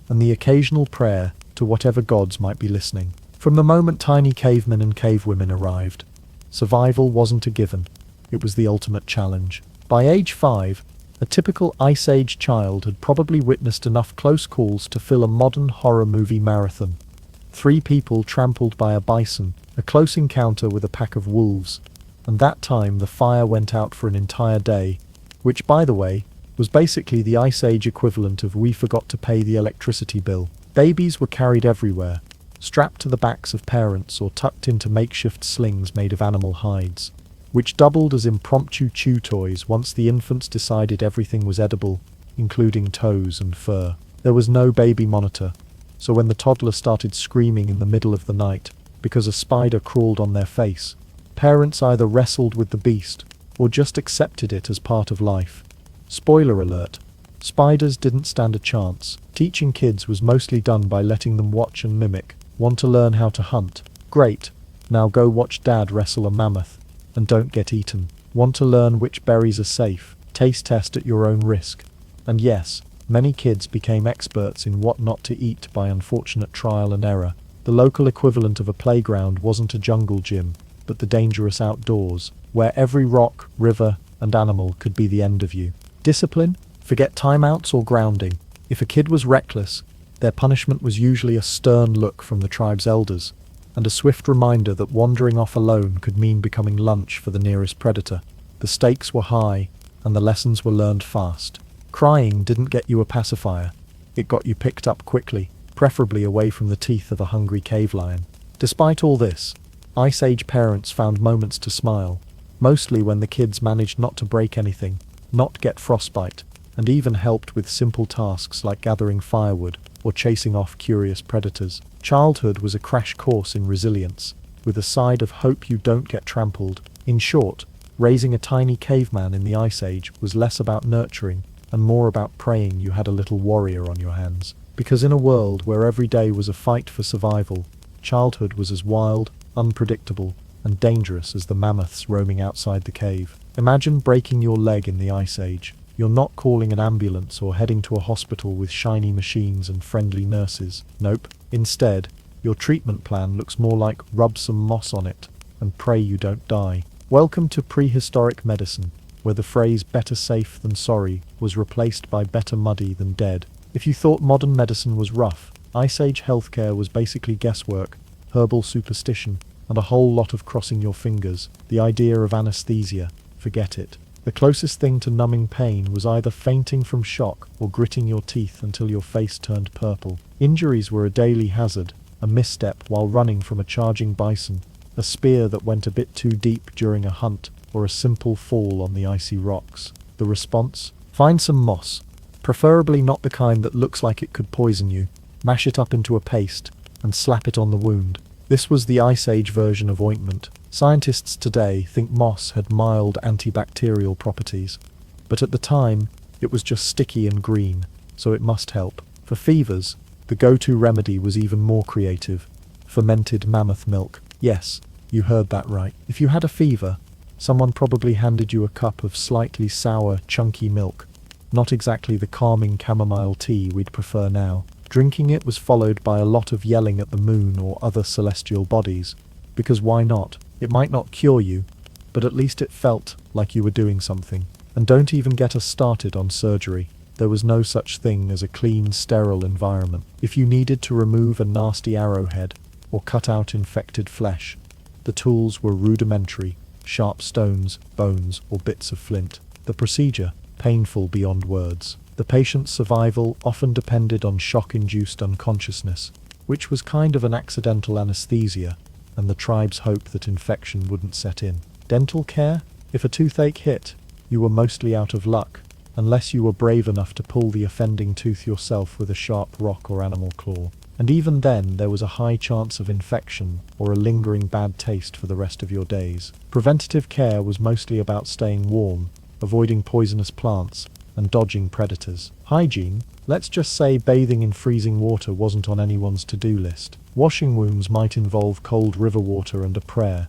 and the occasional prayer to whatever gods might be listening. From the moment tiny cavemen and cavewomen arrived, survival wasn't a given, it was the ultimate challenge. By age 5, a typical Ice Age child had probably witnessed enough close calls to fill a modern horror movie marathon. 3 people trampled by a bison, a close encounter with a pack of wolves, and that time the fire went out for an entire day, which, by the way, was basically the Ice Age equivalent of we forgot to pay the electricity bill. Babies were carried everywhere, strapped to the backs of parents or tucked into makeshift slings made of animal hides, which doubled as impromptu chew toys once the infants decided everything was edible, including toes and fur. There was no baby monitor, so when the toddler started screaming in the middle of the night because a spider crawled on their face, parents either wrestled with the beast or just accepted it as part of life. Spoiler alert, spiders didn't stand a chance. Teaching kids was mostly done by letting them watch and mimic. Want to learn how to hunt? Great, now go watch dad wrestle a mammoth, and don't get eaten. Want to learn which berries are safe? Taste test at your own risk. And yes, many kids became experts in what not to eat by unfortunate trial and error. The local equivalent of a playground wasn't a jungle gym, but the dangerous outdoors, where every rock, river, and animal could be the end of you. Discipline? Forget timeouts or grounding. If a kid was reckless, their punishment was usually a stern look from the tribe's elders, and a swift reminder that wandering off alone could mean becoming lunch for the nearest predator. The stakes were high, and the lessons were learned fast. Crying didn't get you a pacifier. It got you picked up quickly, preferably away from the teeth of a hungry cave lion. Despite all this, Ice Age parents found moments to smile, mostly when the kids managed not to break anything, not get frostbite, and even helped with simple tasks like gathering firewood or chasing off curious predators. Childhood was a crash course in resilience, with a side of hope you don't get trampled. In short, raising a tiny caveman in the Ice Age was less about nurturing and more about praying you had a little warrior on your hands. Because in a world where every day was a fight for survival, childhood was as wild, unpredictable, and dangerous as the mammoths roaming outside the cave. Imagine breaking your leg in the Ice Age. You're not calling an ambulance or heading to a hospital with shiny machines and friendly nurses. Nope. Instead, your treatment plan looks more like rub some moss on it and pray you don't die. Welcome to prehistoric medicine, where the phrase better safe than sorry was replaced by better muddy than dead. If you thought modern medicine was rough, Ice Age healthcare was basically guesswork, herbal superstition, and a whole lot of crossing your fingers. The idea of anesthesia, forget it. The closest thing to numbing pain was either fainting from shock or gritting your teeth until your face turned purple. Injuries were a daily hazard, a misstep while running from a charging bison, a spear that went a bit too deep during a hunt, or a simple fall on the icy rocks. The response? Find some moss, preferably not the kind that looks like it could poison you, mash it up into a paste, and slap it on the wound. This was the Ice Age version of ointment. Scientists today think moss had mild antibacterial properties, but at the time, it was just sticky and green, so it must help. For fevers, the go-to remedy was even more creative. fermented mammoth milk. Yes, you heard that right. If you had a fever, someone probably handed you a cup of slightly sour, chunky milk. Not exactly the calming chamomile tea we'd prefer now. Drinking it was followed by a lot of yelling at the moon or other celestial bodies. Because why not? It might not cure you, but at least it felt like you were doing something. And don't even get us started on surgery. There was no such thing as a clean, sterile environment. If you needed to remove a nasty arrowhead or cut out infected flesh, the tools were rudimentary, sharp stones, bones, or bits of flint. The procedure, painful beyond words. The patient's survival often depended on shock-induced unconsciousness, which was kind of an accidental anesthesia, and the tribe's hope that infection wouldn't set in. Dental care? If a toothache hit, you were mostly out of luck, unless you were brave enough to pull the offending tooth yourself with a sharp rock or animal claw. And even then, there was a high chance of infection or a lingering bad taste for the rest of your days. Preventative care was mostly about staying warm, avoiding poisonous plants, and dodging predators. Hygiene? Let's just say bathing in freezing water wasn't on anyone's to-do list. Washing wounds might involve cold river water and a prayer,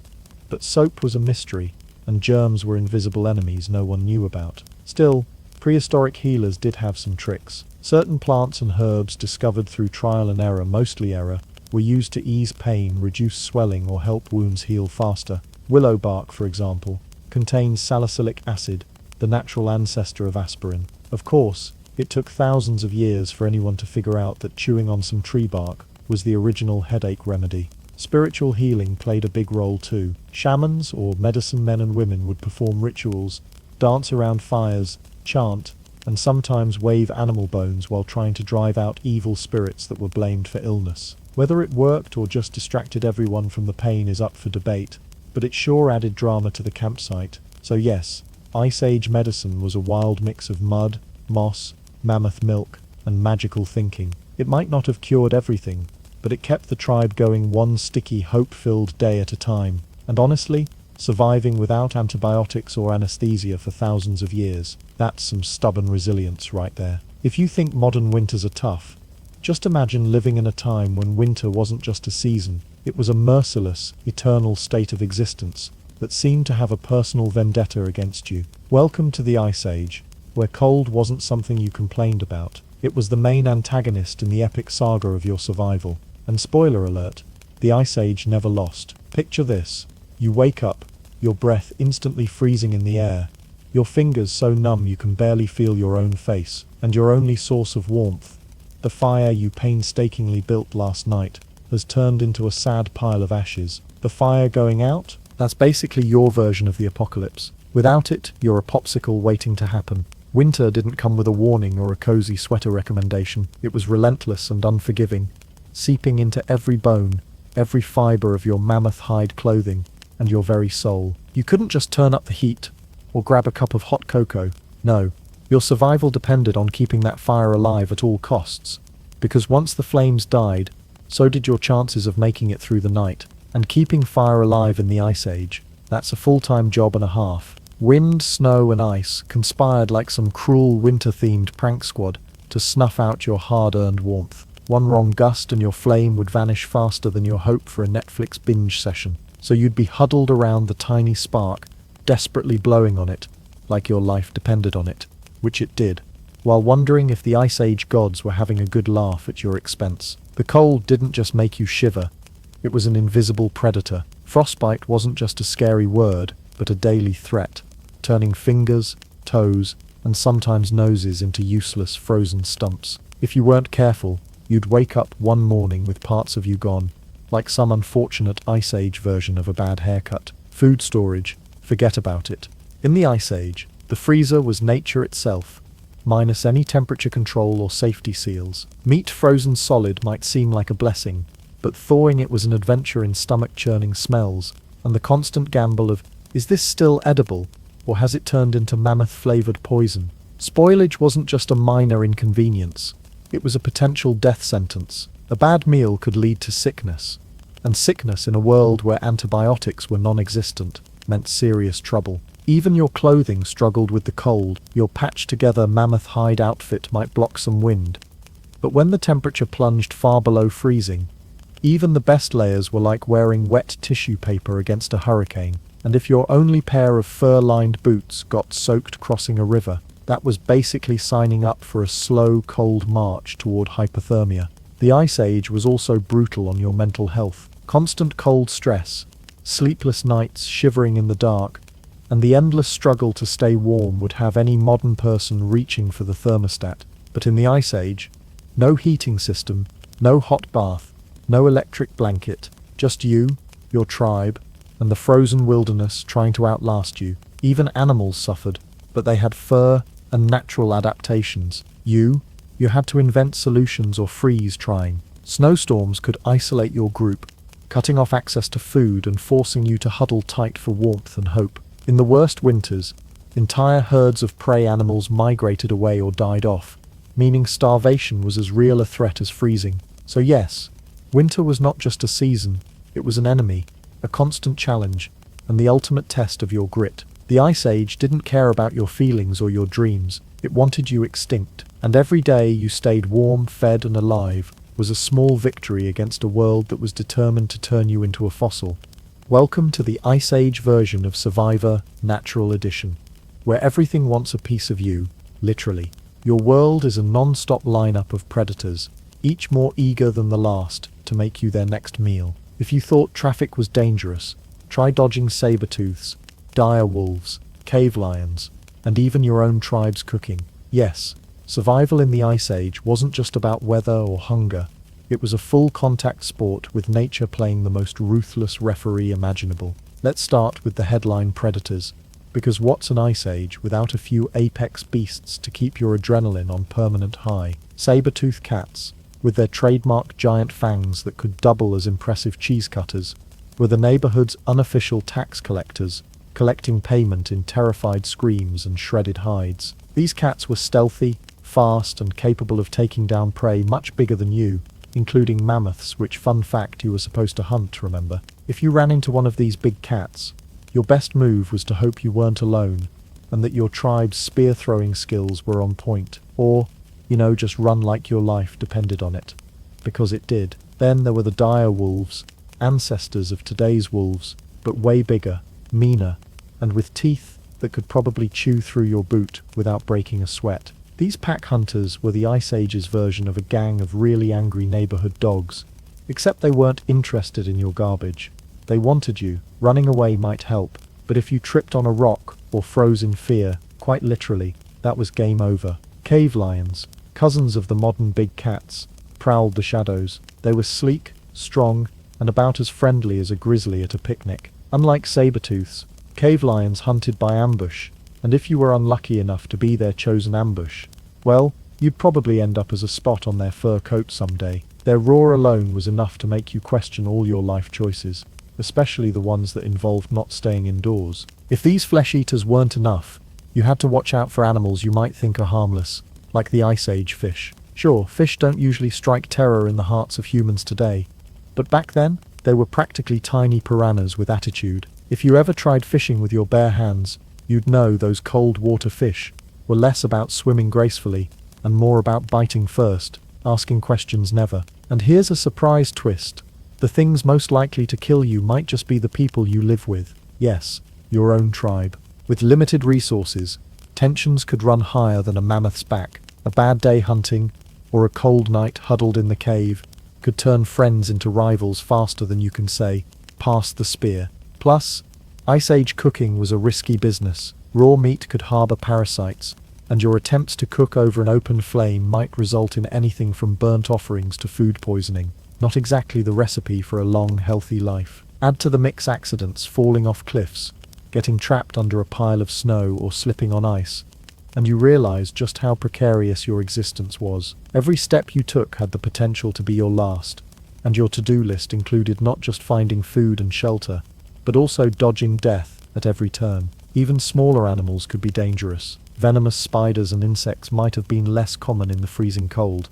but soap was a mystery, and germs were invisible enemies no one knew about. Still, prehistoric healers did have some tricks. Certain plants and herbs discovered through trial and error, mostly error, were used to ease pain, reduce swelling, or help wounds heal faster. Willow bark, for example, contains salicylic acid, the natural ancestor of aspirin. Of course, it took thousands of years for anyone to figure out that chewing on some tree bark was the original headache remedy. Spiritual healing played a big role too. Shamans, or medicine men and women, would perform rituals, dance around fires, chant, and sometimes wave animal bones while trying to drive out evil spirits that were blamed for illness. Whether it worked or just distracted everyone from the pain is up for debate, but it sure added drama to the campsite. So yes, Ice Age medicine was a wild mix of mud, moss, mammoth milk, and magical thinking. It might not have cured everything, but it kept the tribe going one sticky, hope-filled day at a time. And honestly, surviving without antibiotics or anesthesia for thousands of years, that's some stubborn resilience right there. If you think modern winters are tough, just imagine living in a time when winter wasn't just a season, it was a merciless, eternal state of existence that seemed to have a personal vendetta against you. Welcome to the Ice Age, where cold wasn't something you complained about. It was the main antagonist in the epic saga of your survival. And spoiler alert, the Ice Age never lost. Picture this. You wake up, your breath instantly freezing in the air, your fingers so numb you can barely feel your own face, and your only source of warmth, the fire you painstakingly built last night, has turned into a sad pile of ashes. The fire going out? That's basically your version of the apocalypse. Without it, you're a popsicle waiting to happen. Winter didn't come with a warning or a cozy sweater recommendation. It was relentless and unforgiving, seeping into every bone, every fiber of your mammoth-hide clothing, and your very soul. You couldn't just turn up the heat, or grab a cup of hot cocoa. No, your survival depended on keeping that fire alive at all costs, because once the flames died, so did your chances of making it through the night. And keeping fire alive in the Ice Age, that's a full-time job and a half. Wind, snow, and ice conspired like some cruel winter-themed prank squad to snuff out your hard-earned warmth. One wrong gust and your flame would vanish faster than your hope for a Netflix binge session. So you'd be huddled around the tiny spark, desperately blowing on it, like your life depended on it, which it did, while wondering if the Ice Age gods were having a good laugh at your expense. The cold didn't just make you shiver, it was an invisible predator. Frostbite wasn't just a scary word, but a daily threat, turning fingers, toes, and sometimes noses into useless frozen stumps. If you weren't careful, you'd wake up one morning with parts of you gone, like some unfortunate Ice Age version of a bad haircut. Food storage, forget about it. In the Ice Age, the freezer was nature itself, minus any temperature control or safety seals. Meat frozen solid might seem like a blessing, but thawing it was an adventure in stomach-churning smells, and the constant gamble of, is this still edible, or has it turned into mammoth-flavored poison? Spoilage wasn't just a minor inconvenience, it was a potential death sentence. A bad meal could lead to sickness, and sickness in a world where antibiotics were non-existent meant serious trouble. Even your clothing struggled with the cold. Your patched-together mammoth-hide outfit might block some wind, but when the temperature plunged far below freezing, Even the best layers were like wearing wet tissue paper against a hurricane, and if your only pair of fur-lined boots got soaked crossing a river, that was basically signing up for a slow, cold march toward hypothermia. The Ice Age was also brutal on your mental health. Constant cold stress, sleepless nights shivering in the dark, and the endless struggle to stay warm would have any modern person reaching for the thermostat. But in the Ice Age, no heating system, no hot bath, no electric blanket, just you, your tribe, and the frozen wilderness trying to outlast you. Even animals suffered, but they had fur and natural adaptations. You had to invent solutions or freeze trying. Snowstorms could isolate your group, cutting off access to food and forcing you to huddle tight for warmth and hope. In the worst winters, entire herds of prey animals migrated away or died off, meaning starvation was as real a threat as freezing. So yes, winter was not just a season, it was an enemy, a constant challenge, and the ultimate test of your grit. The Ice Age didn't care about your feelings or your dreams, it wanted you extinct, and every day you stayed warm, fed and alive was a small victory against a world that was determined to turn you into a fossil. Welcome to the Ice Age version of Survivor Natural Edition, where everything wants a piece of you, literally. Your world is a non-stop lineup of predators, each more eager than the last to make you their next meal. If you thought traffic was dangerous, try dodging saber-tooths, dire wolves, cave lions, and even your own tribe's cooking. Yes, survival in the Ice Age wasn't just about weather or hunger. It was a full-contact sport with nature playing the most ruthless referee imaginable. Let's start with the headline predators, because what's an Ice Age without a few apex beasts to keep your adrenaline on permanent high? Saber-toothed cats, with their trademark giant fangs that could double as impressive cheese cutters, were the neighborhood's unofficial tax collectors, collecting payment in terrified screams and shredded hides. These cats were stealthy, fast, and capable of taking down prey much bigger than you, including mammoths, which, fun fact, you were supposed to hunt, remember? If you ran into one of these big cats, your best move was to hope you weren't alone, and that your tribe's spear-throwing skills were on point, or, just run like your life depended on it. Because it did. Then there were the dire wolves, ancestors of today's wolves, but way bigger, meaner, and with teeth that could probably chew through your boot without breaking a sweat. These pack hunters were the Ice Age's version of a gang of really angry neighborhood dogs, except they weren't interested in your garbage. They wanted you. Running away might help, but if you tripped on a rock or froze in fear, quite literally, that was game over. Cave lions, cousins of the modern big cats, prowled the shadows. They were sleek, strong, and about as friendly as a grizzly at a picnic. Unlike saber-tooths, cave lions hunted by ambush, and if you were unlucky enough to be their chosen ambush, well, you'd probably end up as a spot on their fur coat someday. Their roar alone was enough to make you question all your life choices, especially the ones that involved not staying indoors. If these flesh-eaters weren't enough, you had to watch out for animals you might think are harmless, like the Ice Age fish. Sure, fish don't usually strike terror in the hearts of humans today, but back then, they were practically tiny piranhas with attitude. If you ever tried fishing with your bare hands, you'd know those cold water fish were less about swimming gracefully and more about biting first, asking questions never. And here's a surprise twist. The things most likely to kill you might just be the people you live with. Yes, your own tribe. With limited resources, tensions could run higher than a mammoth's back. A bad day hunting, or a cold night huddled in the cave, could turn friends into rivals faster than you can say, "Pass the spear." Plus, Ice Age cooking was a risky business. Raw meat could harbor parasites, and your attempts to cook over an open flame might result in anything from burnt offerings to food poisoning. Not exactly the recipe for a long, healthy life. Add to the mix accidents, falling off cliffs, getting trapped under a pile of snow, or slipping on ice, and you realize just how precarious your existence was. Every step you took had the potential to be your last, and your to-do list included not just finding food and shelter, but also dodging death at every turn. Even smaller animals could be dangerous. Venomous spiders and insects might have been less common in the freezing cold,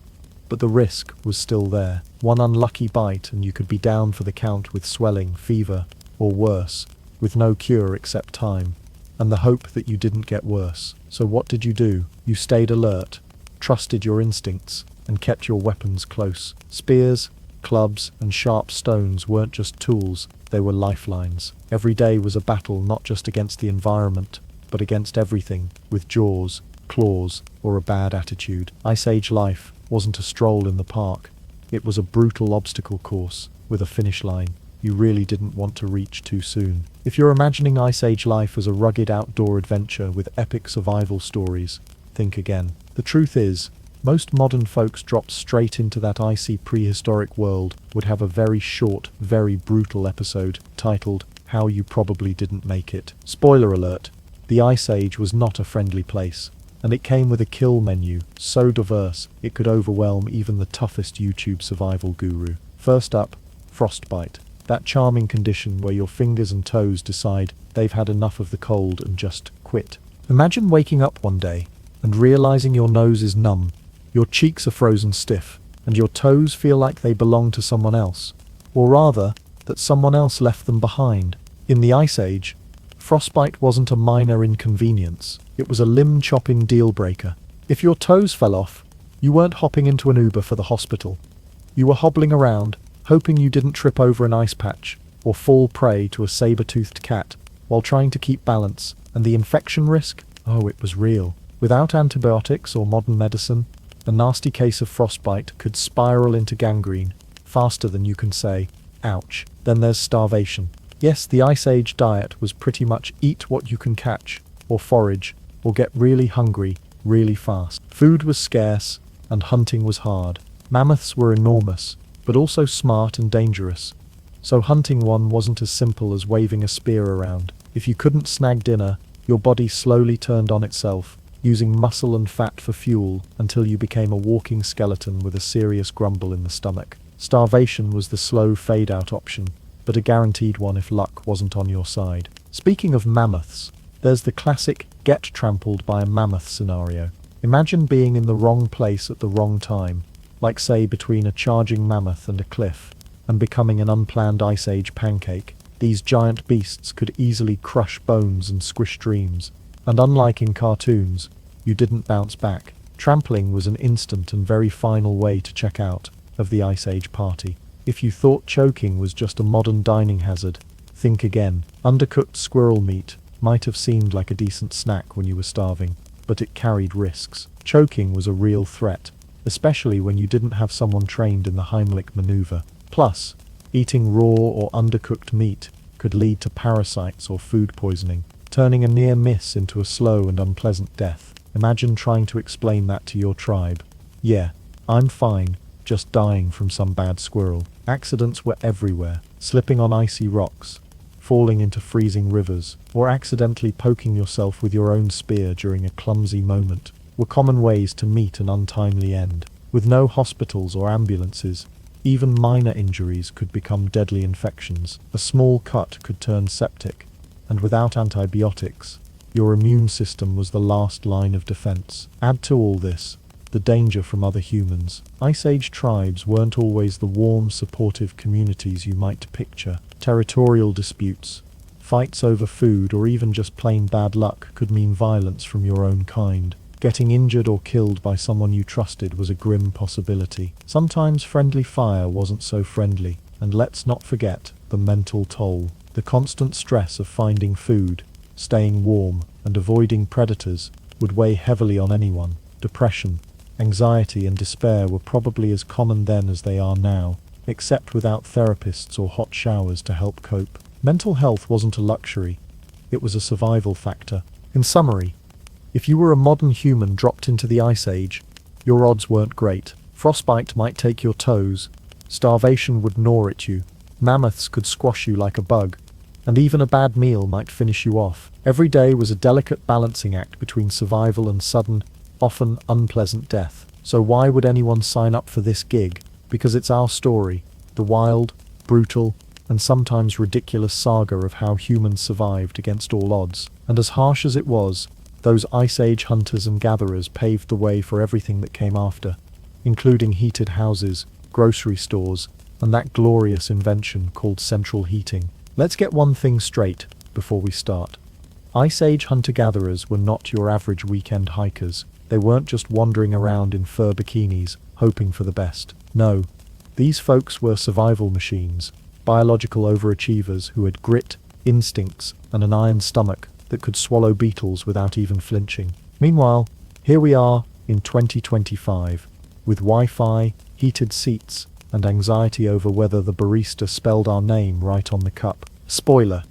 but the risk was still there. One unlucky bite and you could be down for the count with swelling, fever, or worse, with no cure except time, and the hope that you didn't get worse. So what did you do? You stayed alert, trusted your instincts, and kept your weapons close. Spears, clubs, and sharp stones weren't just tools, they were lifelines. Every day was a battle not just against the environment, but against everything, with jaws, claws, or a bad attitude. Ice Age life wasn't a stroll in the park. It was a brutal obstacle course, with a finish line you really didn't want to reach too soon. If you're imagining Ice Age life as a rugged outdoor adventure with epic survival stories, think again. The truth is, most modern folks dropped straight into that icy prehistoric world would have a very short, very brutal episode titled, How You Probably Didn't Make It. Spoiler alert, the Ice Age was not a friendly place, and it came with a kill menu so diverse it could overwhelm even the toughest YouTube survival guru. First up, frostbite. That charming condition where your fingers and toes decide they've had enough of the cold and just quit. Imagine waking up one day and realizing your nose is numb, your cheeks are frozen stiff, and your toes feel like they belong to someone else. Or rather, that someone else left them behind. In the Ice Age, frostbite wasn't a minor inconvenience. It was a limb-chopping deal-breaker. If your toes fell off, you weren't hopping into an Uber for the hospital. You were hobbling around, hoping you didn't trip over an ice patch or fall prey to a saber-toothed cat while trying to keep balance, and the infection risk? Oh, it was real. Without antibiotics or modern medicine, a nasty case of frostbite could spiral into gangrene faster than you can say, ouch. Then there's starvation. Yes, the Ice Age diet was pretty much eat what you can catch, or forage, or get really hungry really fast. Food was scarce, and hunting was hard. Mammoths were enormous, but also smart and dangerous. So hunting one wasn't as simple as waving a spear around. If you couldn't snag dinner, your body slowly turned on itself, using muscle and fat for fuel until you became a walking skeleton with a serious grumble in the stomach. Starvation was the slow fade-out option, but a guaranteed one if luck wasn't on your side. Speaking of mammoths, there's the classic get trampled by a mammoth scenario. Imagine being in the wrong place at the wrong time, like say between a charging mammoth and a cliff, and becoming an unplanned Ice Age pancake. These giant beasts could easily crush bones and squish dreams, and unlike in cartoons, you didn't bounce back. Trampling was an instant and very final way to check out of the Ice Age party. If you thought choking was just a modern dining hazard, think again. Undercooked squirrel meat might have seemed like a decent snack when you were starving, but it carried risks. Choking was a real threat, especially when you didn't have someone trained in the Heimlich maneuver. Plus, eating raw or undercooked meat could lead to parasites or food poisoning, turning a near miss into a slow and unpleasant death. Imagine trying to explain that to your tribe. Yeah, I'm fine, just dying from some bad squirrel. Accidents were everywhere. Slipping on icy rocks, falling into freezing rivers, or accidentally poking yourself with your own spear during a clumsy moment were common ways to meet an untimely end. With no hospitals or ambulances, even minor injuries could become deadly infections. A small cut could turn septic, and without antibiotics, your immune system was the last line of defense. Add to all this the danger from other humans. Ice Age tribes weren't always the warm, supportive communities you might picture. Territorial disputes, fights over food, or even just plain bad luck could mean violence from your own kind. Getting injured or killed by someone you trusted was a grim possibility. Sometimes friendly fire wasn't so friendly, and let's not forget the mental toll. The constant stress of finding food, staying warm, and avoiding predators would weigh heavily on anyone. Depression, anxiety, and despair were probably as common then as they are now, except without therapists or hot showers to help cope. Mental health wasn't a luxury, it was a survival factor. In summary, if you were a modern human dropped into the Ice Age, your odds weren't great. Frostbite might take your toes, starvation would gnaw at you, mammoths could squash you like a bug, and even a bad meal might finish you off. Every day was a delicate balancing act between survival and sudden, often unpleasant death. So why would anyone sign up for this gig? Because it's our story, the wild, brutal, and sometimes ridiculous saga of how humans survived against all odds. And as harsh as it was, those Ice Age hunters and gatherers paved the way for everything that came after, including heated houses, grocery stores, and that glorious invention called central heating. Let's get one thing straight before we start. Ice Age hunter-gatherers were not your average weekend hikers. They weren't just wandering around in fur bikinis, hoping for the best. No, These folks were survival machines, biological overachievers who had grit, instincts, and an iron stomach that could swallow beetles without even flinching. Meanwhile, here we are in 2025, with Wi-Fi, heated seats, and anxiety over whether the barista spelled our name right on the cup. Spoiler: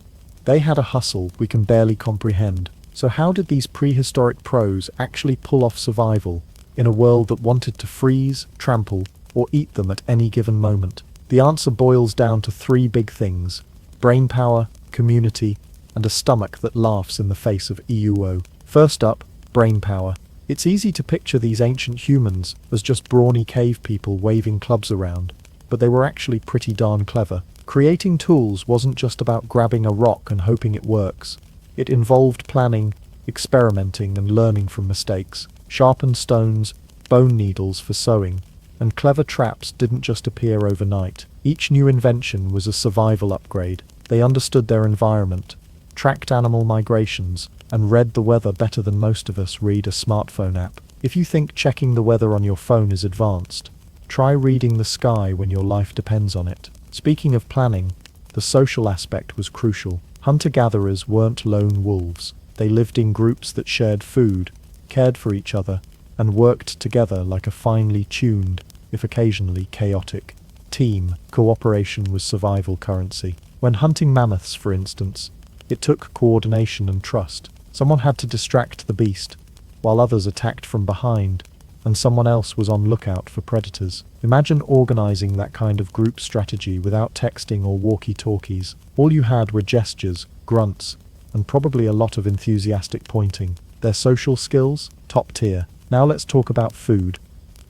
they had a hustle we can barely comprehend. So how did these prehistoric pros actually pull off survival in a world that wanted to freeze, trample, or eat them at any given moment? The answer boils down to three big things: brain power, community, and a stomach that laughs in the face of EUO. First up, brain power. It's easy to picture these ancient humans as just brawny cave people waving clubs around, but they were actually pretty darn clever. Creating tools wasn't just about grabbing a rock and hoping it works. It involved planning, experimenting, and learning from mistakes. Sharpened stones, bone needles for sewing, and clever traps didn't just appear overnight. Each new invention was a survival upgrade. They understood their environment, tracked animal migrations, and read the weather better than most of us read a smartphone app. If you think checking the weather on your phone is advanced, try reading the sky when your life depends on it. Speaking of planning, the social aspect was crucial. Hunter-gatherers weren't lone wolves. They lived in groups that shared food, cared for each other, and worked together like a finely tuned, if occasionally chaotic, team. Cooperation was survival currency. When hunting mammoths, for instance, it took coordination and trust. Someone had to distract the beast, while others attacked from behind, and someone else was on lookout for predators. Imagine organizing that kind of group strategy without texting or walkie-talkies. All you had were gestures, grunts, and probably a lot of enthusiastic pointing. Their social skills? Top tier. Now let's talk about food,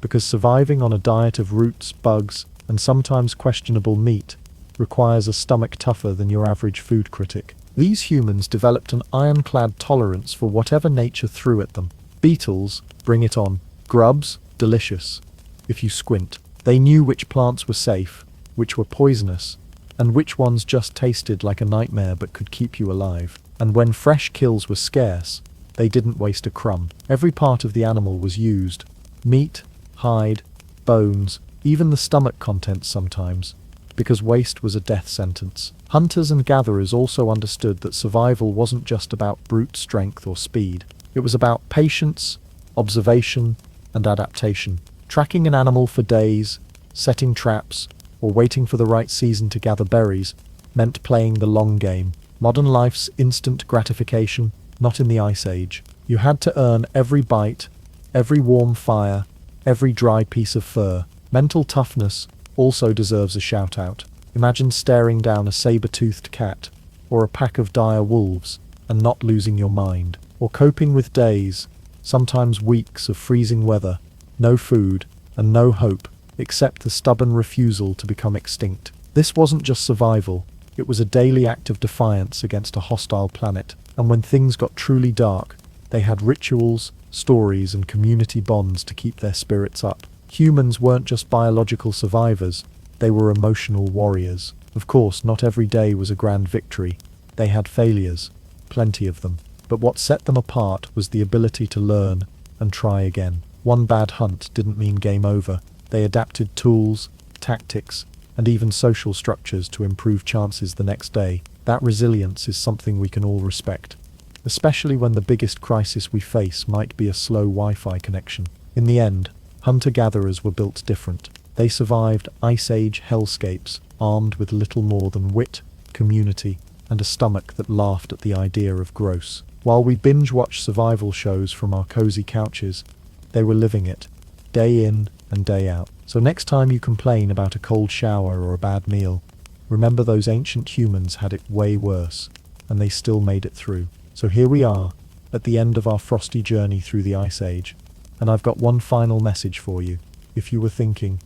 because surviving on a diet of roots, bugs, and sometimes questionable meat requires a stomach tougher than your average food critic. These humans developed an ironclad tolerance for whatever nature threw at them. Beetles, bring it on. Grubs, delicious, if you squint. They knew which plants were safe, which were poisonous, and which ones just tasted like a nightmare but could keep you alive. And when fresh kills were scarce, they didn't waste a crumb. Every part of the animal was used. Meat, hide, bones, even the stomach contents sometimes, because waste was a death sentence. Hunters and gatherers also understood that survival wasn't just about brute strength or speed. It was about patience, observation, and adaptation. Tracking an animal for days, setting traps, or waiting for the right season to gather berries meant playing the long game. Modern life's instant gratification, not in the Ice Age. You had to earn every bite, every warm fire, every dry piece of fur. Mental toughness also deserves a shout-out. Imagine staring down a saber-toothed cat, or a pack of dire wolves, and not losing your mind. Or coping with days, sometimes weeks of freezing weather, no food, and no hope, except the stubborn refusal to become extinct. This wasn't just survival, it was a daily act of defiance against a hostile planet. And when things got truly dark, they had rituals, stories, and community bonds to keep their spirits up. Humans weren't just biological survivors, they were emotional warriors. Of course, not every day was a grand victory. They had failures, plenty of them. But what set them apart was the ability to learn and try again. One bad hunt didn't mean game over. They adapted tools, tactics, and even social structures to improve chances the next day. That resilience is something we can all respect, especially when the biggest crisis we face might be a slow Wi-Fi connection. In the end, hunter-gatherers were built different. They survived Ice Age hellscapes, armed with little more than wit, community, and a stomach that laughed at the idea of gross. While we binge-watch survival shows from our cozy couches, they were living it, day in and day out. So next time you complain about a cold shower or a bad meal, remember those ancient humans had it way worse, and they still made it through. So here we are, at the end of our frosty journey through the Ice Age, and I've got one final message for you. If you were thinking,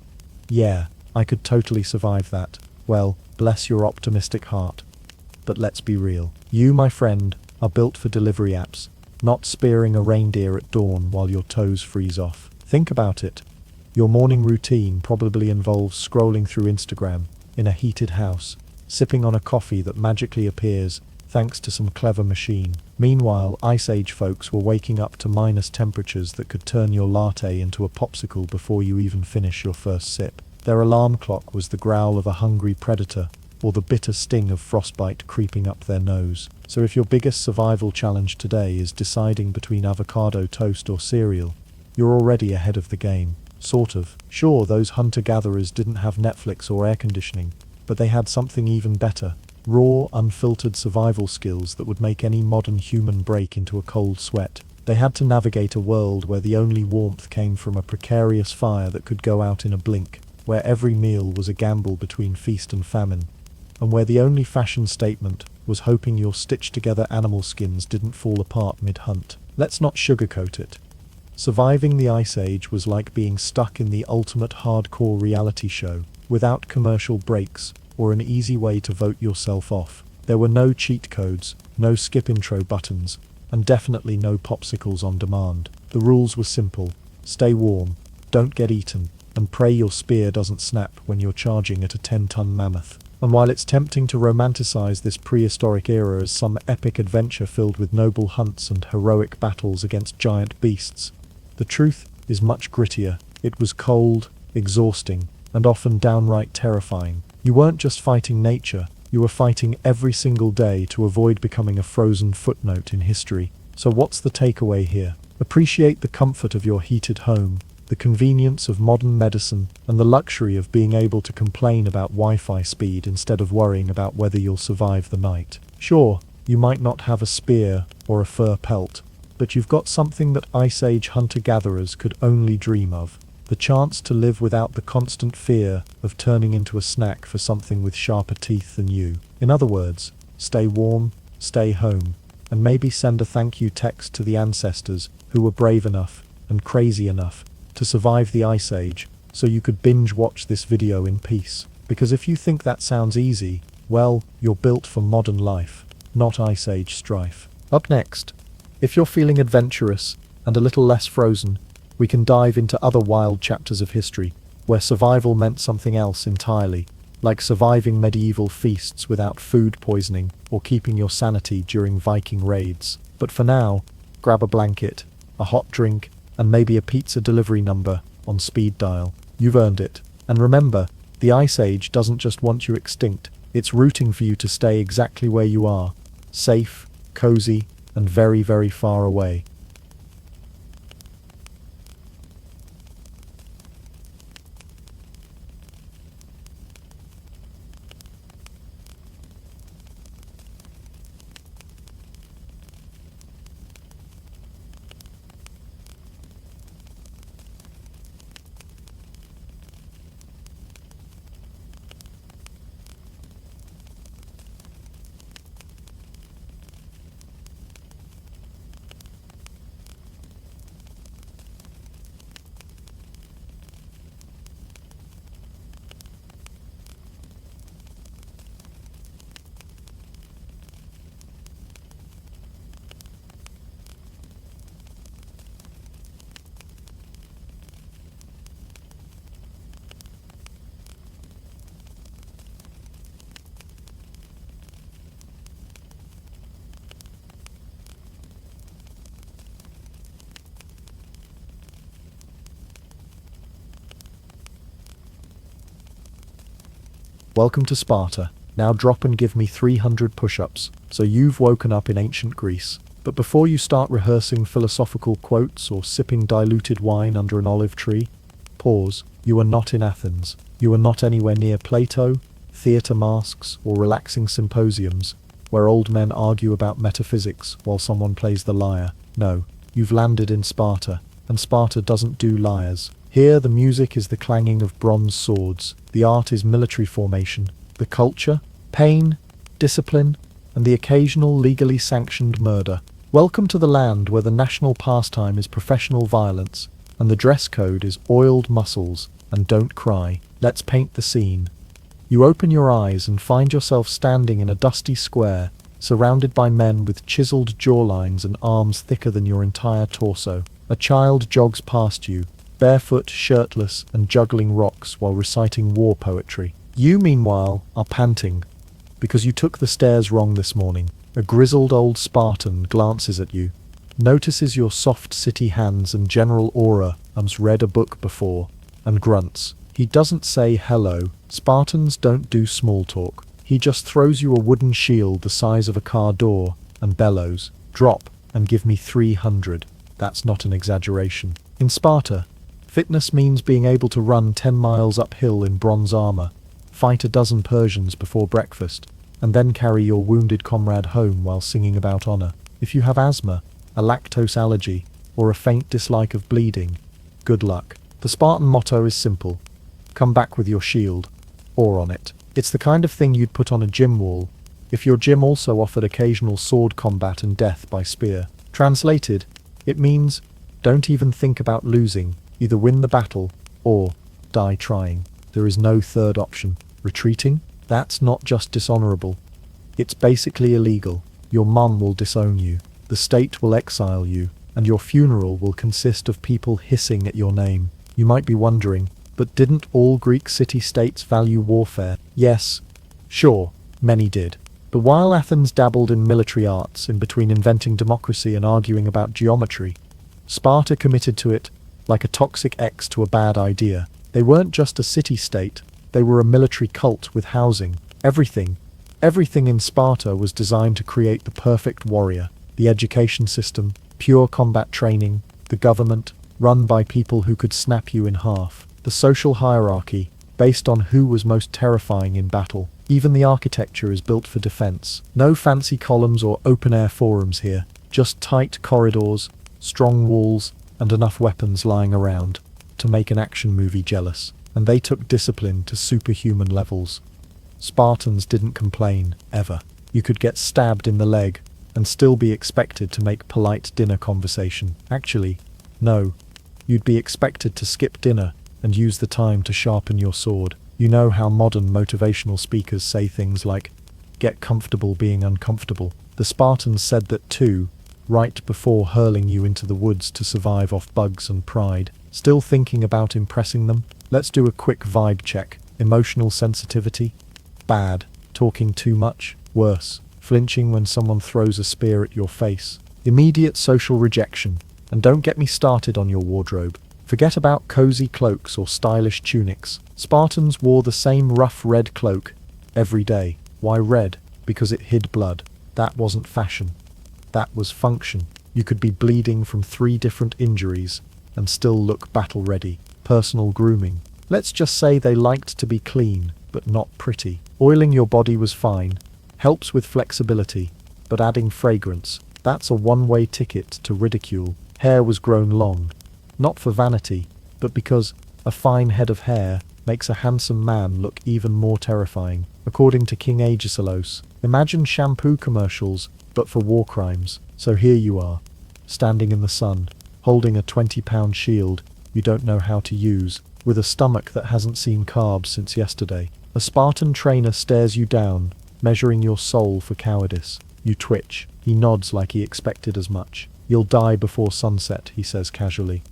yeah, I could totally survive that, well, bless your optimistic heart. But let's be real. You, my friend, are built for delivery apps, not spearing a reindeer at dawn while your toes freeze off. Think about it. Your morning routine probably involves scrolling through Instagram in a heated house, sipping on a coffee that magically appears thanks to some clever machine. Meanwhile, Ice Age folks were waking up to minus temperatures that could turn your latte into a popsicle before you even finish your first sip. Their alarm clock was the growl of a hungry predator, or the bitter sting of frostbite creeping up their nose. So if your biggest survival challenge today is deciding between avocado toast or cereal, you're already ahead of the game. Sort of. Sure, those hunter-gatherers didn't have Netflix or air conditioning, but they had something even better. Raw, unfiltered survival skills that would make any modern human break into a cold sweat. They had to navigate a world where the only warmth came from a precarious fire that could go out in a blink, where every meal was a gamble between feast and famine, and where the only fashion statement was hoping your stitched-together animal skins didn't fall apart mid-hunt. Let's not sugarcoat it. Surviving the Ice Age was like being stuck in the ultimate hardcore reality show, without commercial breaks or an easy way to vote yourself off. There were no cheat codes, no skip intro buttons, and definitely no popsicles on demand. The rules were simple: stay warm, don't get eaten, and pray your spear doesn't snap when you're charging at a 10-ton mammoth. And while it's tempting to romanticize this prehistoric era as some epic adventure filled with noble hunts and heroic battles against giant beasts, the truth is much grittier. It was cold, exhausting, and often downright terrifying. You weren't just fighting nature, you were fighting every single day to avoid becoming a frozen footnote in history. So what's the takeaway here? Appreciate the comfort of your heated home, the convenience of modern medicine, and the luxury of being able to complain about Wi-Fi speed instead of worrying about whether you'll survive the night. Sure, you might not have a spear or a fur pelt, but you've got something that Ice Age hunter-gatherers could only dream of: the chance to live without the constant fear of turning into a snack for something with sharper teeth than you. In other words, stay warm, stay home, and maybe send a thank you text to the ancestors who were brave enough and crazy enough to survive the Ice Age, so you could binge watch this video in peace. Because if you think that sounds easy, well, you're built for modern life, not Ice Age strife. Up next, if you're feeling adventurous and a little less frozen, we can dive into other wild chapters of history, where survival meant something else entirely, like surviving medieval feasts without food poisoning or keeping your sanity during Viking raids. But for now, grab a blanket, a hot drink, and maybe a pizza delivery number on speed dial. You've earned it. And remember, the Ice Age doesn't just want you extinct, it's rooting for you to stay exactly where you are, safe, cozy, and very, very far away. Welcome to Sparta. Now drop and give me 300 push-ups. So you've woken up in ancient Greece. But before you start rehearsing philosophical quotes or sipping diluted wine under an olive tree, pause. You are not in Athens. You are not anywhere near Plato, theatre masks, or relaxing symposiums, where old men argue about metaphysics while someone plays the lyre. No, you've landed in Sparta, and Sparta doesn't do lyres. Here the music is the clanging of bronze swords, the art is military formation, the culture, pain, discipline, and the occasional legally sanctioned murder. Welcome to the land where the national pastime is professional violence, and the dress code is oiled muscles and don't cry. Let's paint the scene. You open your eyes and find yourself standing in a dusty square, surrounded by men with chiseled jawlines and arms thicker than your entire torso. A child jogs past you, barefoot, shirtless, and juggling rocks while reciting war poetry. You, meanwhile, are panting, because you took the stairs wrong this morning. A grizzled old Spartan glances at you, notices your soft city hands and general aura, read a book before, and grunts. He doesn't say hello. Spartans don't do small talk. He just throws you a wooden shield the size of a car door and bellows, "Drop, and give me 300. That's not an exaggeration. In Sparta, fitness means being able to run 10 miles uphill in bronze armor, fight a dozen Persians before breakfast, and then carry your wounded comrade home while singing about honor. If you have asthma, a lactose allergy, or a faint dislike of bleeding, good luck. The Spartan motto is simple: come back with your shield, or on it. It's the kind of thing you'd put on a gym wall, if your gym also offered occasional sword combat and death by spear. Translated, it means, don't even think about losing, either win the battle, or die trying. There is no third option. Retreating? That's not just dishonorable. It's basically illegal. Your mum will disown you, the state will exile you, and your funeral will consist of people hissing at your name. You might be wondering, but didn't all Greek city-states value warfare? Yes, sure, many did. But while Athens dabbled in military arts in between inventing democracy and arguing about geometry, Sparta committed to it like a toxic ex to a bad idea. They weren't just a city-state, they were a military cult with housing. Everything in Sparta was designed to create the perfect warrior. The education system, pure combat training, the government, run by people who could snap you in half. The social hierarchy, based on who was most terrifying in battle. Even the architecture is built for defense. No fancy columns or open-air forums here, just tight corridors, strong walls, and enough weapons lying around to make an action movie jealous. And they took discipline to superhuman levels. Spartans didn't complain, ever. You could get stabbed in the leg and still be expected to make polite dinner conversation. Actually, no. You'd be expected to skip dinner and use the time to sharpen your sword. You know how modern motivational speakers say things like, get comfortable being uncomfortable. The Spartans said that too, right before hurling you into the woods to survive off bugs and pride. Still thinking about impressing them? Let's do a quick vibe check. Emotional sensitivity? Bad. Talking too much? Worse. Flinching when someone throws a spear at your face? Immediate social rejection. And don't get me started on your wardrobe. Forget about cozy cloaks or stylish tunics. Spartans wore the same rough red cloak every day. Why red? Because it hid blood. That wasn't fashion. That was function. You could be bleeding from 3 different injuries and still look battle-ready. Personal grooming. Let's just say they liked to be clean, but not pretty. Oiling your body was fine. Helps with flexibility. But adding fragrance, that's a one-way ticket to ridicule. Hair was grown long. Not for vanity, but because a fine head of hair makes a handsome man look even more terrifying. According to King Aegisalos, imagine shampoo commercials, but for war crimes. So here you are, standing in the sun, holding a 20-pound shield you don't know how to use, with a stomach that hasn't seen carbs since yesterday. A Spartan trainer stares you down, measuring your soul for cowardice. You twitch. He nods like he expected as much. You'll die before sunset, he says casually,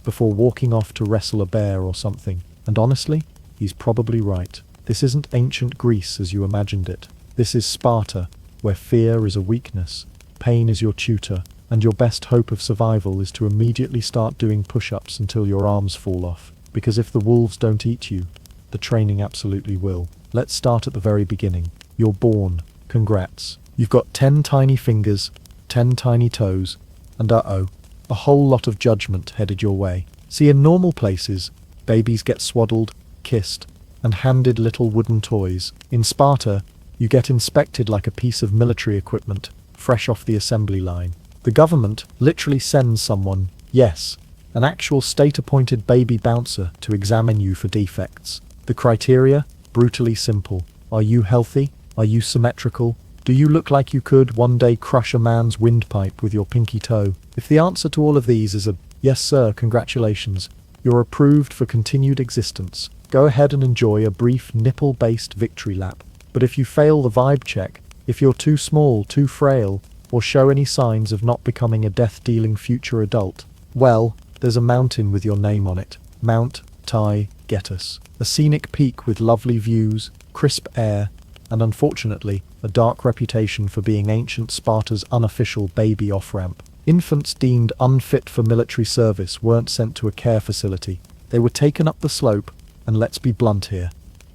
before walking off to wrestle a bear or something. And honestly, he's probably right. This isn't ancient Greece as you imagined it. This is Sparta, where fear is a weakness, pain is your tutor, and your best hope of survival is to immediately start doing push-ups until your arms fall off. Because if the wolves don't eat you, the training absolutely will. Let's start at the very beginning. You're born. Congrats. You've got 10 tiny fingers, 10 tiny toes, and a whole lot of judgment headed your way. See, in normal places, babies get swaddled, kissed, and handed little wooden toys. In Sparta, you get inspected like a piece of military equipment, fresh off the assembly line. The government literally sends someone, yes, an actual state-appointed baby bouncer to examine you for defects. The criteria? Brutally simple. Are you healthy? Are you symmetrical? Do you look like you could one day crush a man's windpipe with your pinky toe? If the answer to all of these is a yes sir, congratulations, you're approved for continued existence. Go ahead and enjoy a brief nipple-based victory lap. But if you fail the vibe check, if you're too small, too frail, or show any signs of not becoming a death-dealing future adult, well, there's a mountain with your name on it. Mount Taygetus. A scenic peak with lovely views, crisp air, and unfortunately, a dark reputation for being ancient Sparta's unofficial baby off-ramp. Infants deemed unfit for military service weren't sent to a care facility. They were taken up the slope And let's be blunt here.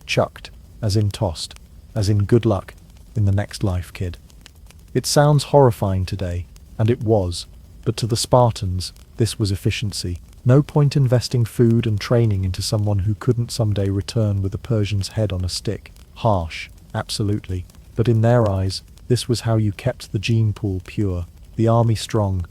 Chucked, as in tossed, as in good luck, in the next life, kid. It sounds horrifying today, and it was, but to the Spartans, this was efficiency. No point investing food and training into someone who couldn't someday return with a Persian's head on a stick. Harsh, absolutely. But in their eyes, this was how you kept the gene pool pure, the army strong,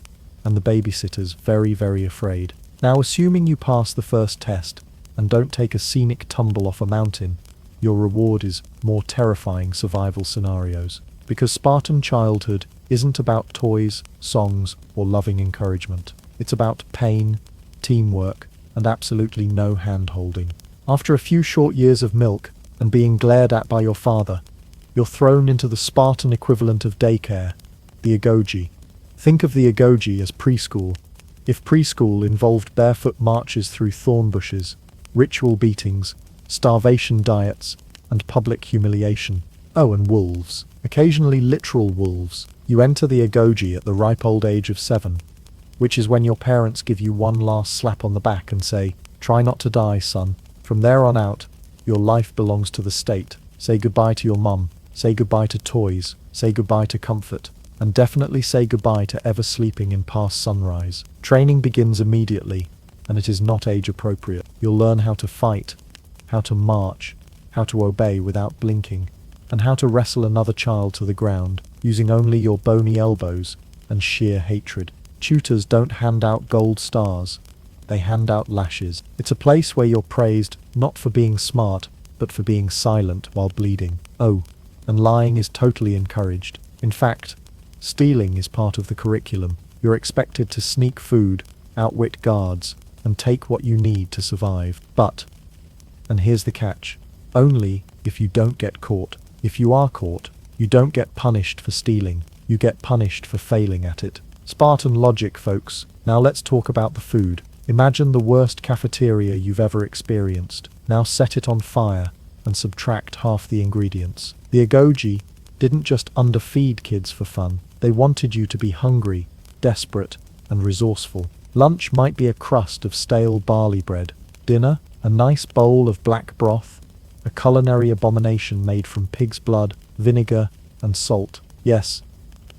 and the babysitters very, very afraid. Now, assuming you pass the first test, and don't take a scenic tumble off a mountain, your reward is more terrifying survival scenarios. Because Spartan childhood isn't about toys, songs, or loving encouragement. It's about pain, teamwork, and absolutely no hand-holding. After a few short years of milk, and being glared at by your father, you're thrown into the Spartan equivalent of daycare, the Aoge. Think of the Aoge as preschool. If preschool involved barefoot marches through thorn bushes, ritual beatings, starvation diets, and public humiliation. Oh, and wolves. Occasionally literal wolves. You enter the Aoge at the ripe old age of 7, which is when your parents give you one last slap on the back and say, "Try not to die, son." From there on out, your life belongs to the state. Say goodbye to your mum, say goodbye to toys, say goodbye to comfort, and definitely say goodbye to ever sleeping in past sunrise. Training begins immediately, and it is not age appropriate. You'll learn how to fight, how to march, how to obey without blinking, and how to wrestle another child to the ground, using only your bony elbows and sheer hatred. Tutors don't hand out gold stars, they hand out lashes. It's a place where you're praised not for being smart, but for being silent while bleeding. Oh, and lying is totally encouraged. In fact, stealing is part of the curriculum. You're expected to sneak food, outwit guards, and take what you need to survive. But, and here's the catch, only if you don't get caught. If you are caught, you don't get punished for stealing, you get punished for failing at it. Spartan logic, folks. Now let's talk about the food. Imagine the worst cafeteria you've ever experienced. Now set it on fire and subtract half the ingredients. The Aoge didn't just underfeed kids for fun. They wanted you to be hungry, desperate, and resourceful. Lunch might be a crust of stale barley bread. Dinner, a nice bowl of black broth, a culinary abomination made from pig's blood, vinegar, and salt. Yes,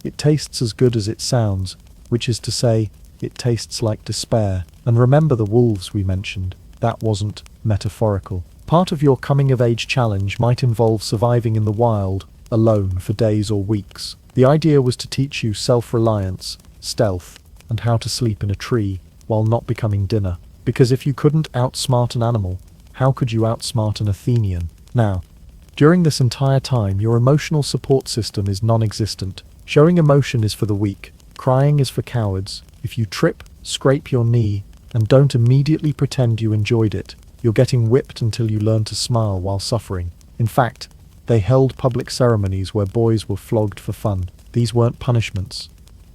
it tastes as good as it sounds, which is to say, it tastes like despair. And remember the wolves we mentioned. That wasn't metaphorical. Part of your coming-of-age challenge might involve surviving in the wild, alone for days or weeks. The idea was to teach you self-reliance, stealth, and how to sleep in a tree while not becoming dinner. Because if you couldn't outsmart an animal, how could you outsmart an Athenian? Now, during this entire time, your emotional support system is non-existent. Showing emotion is for the weak. Crying is for cowards. If you trip, scrape your knee, and don't immediately pretend you enjoyed it, you're getting whipped until you learn to smile while suffering. In fact, they held public ceremonies where boys were flogged for fun. These weren't punishments.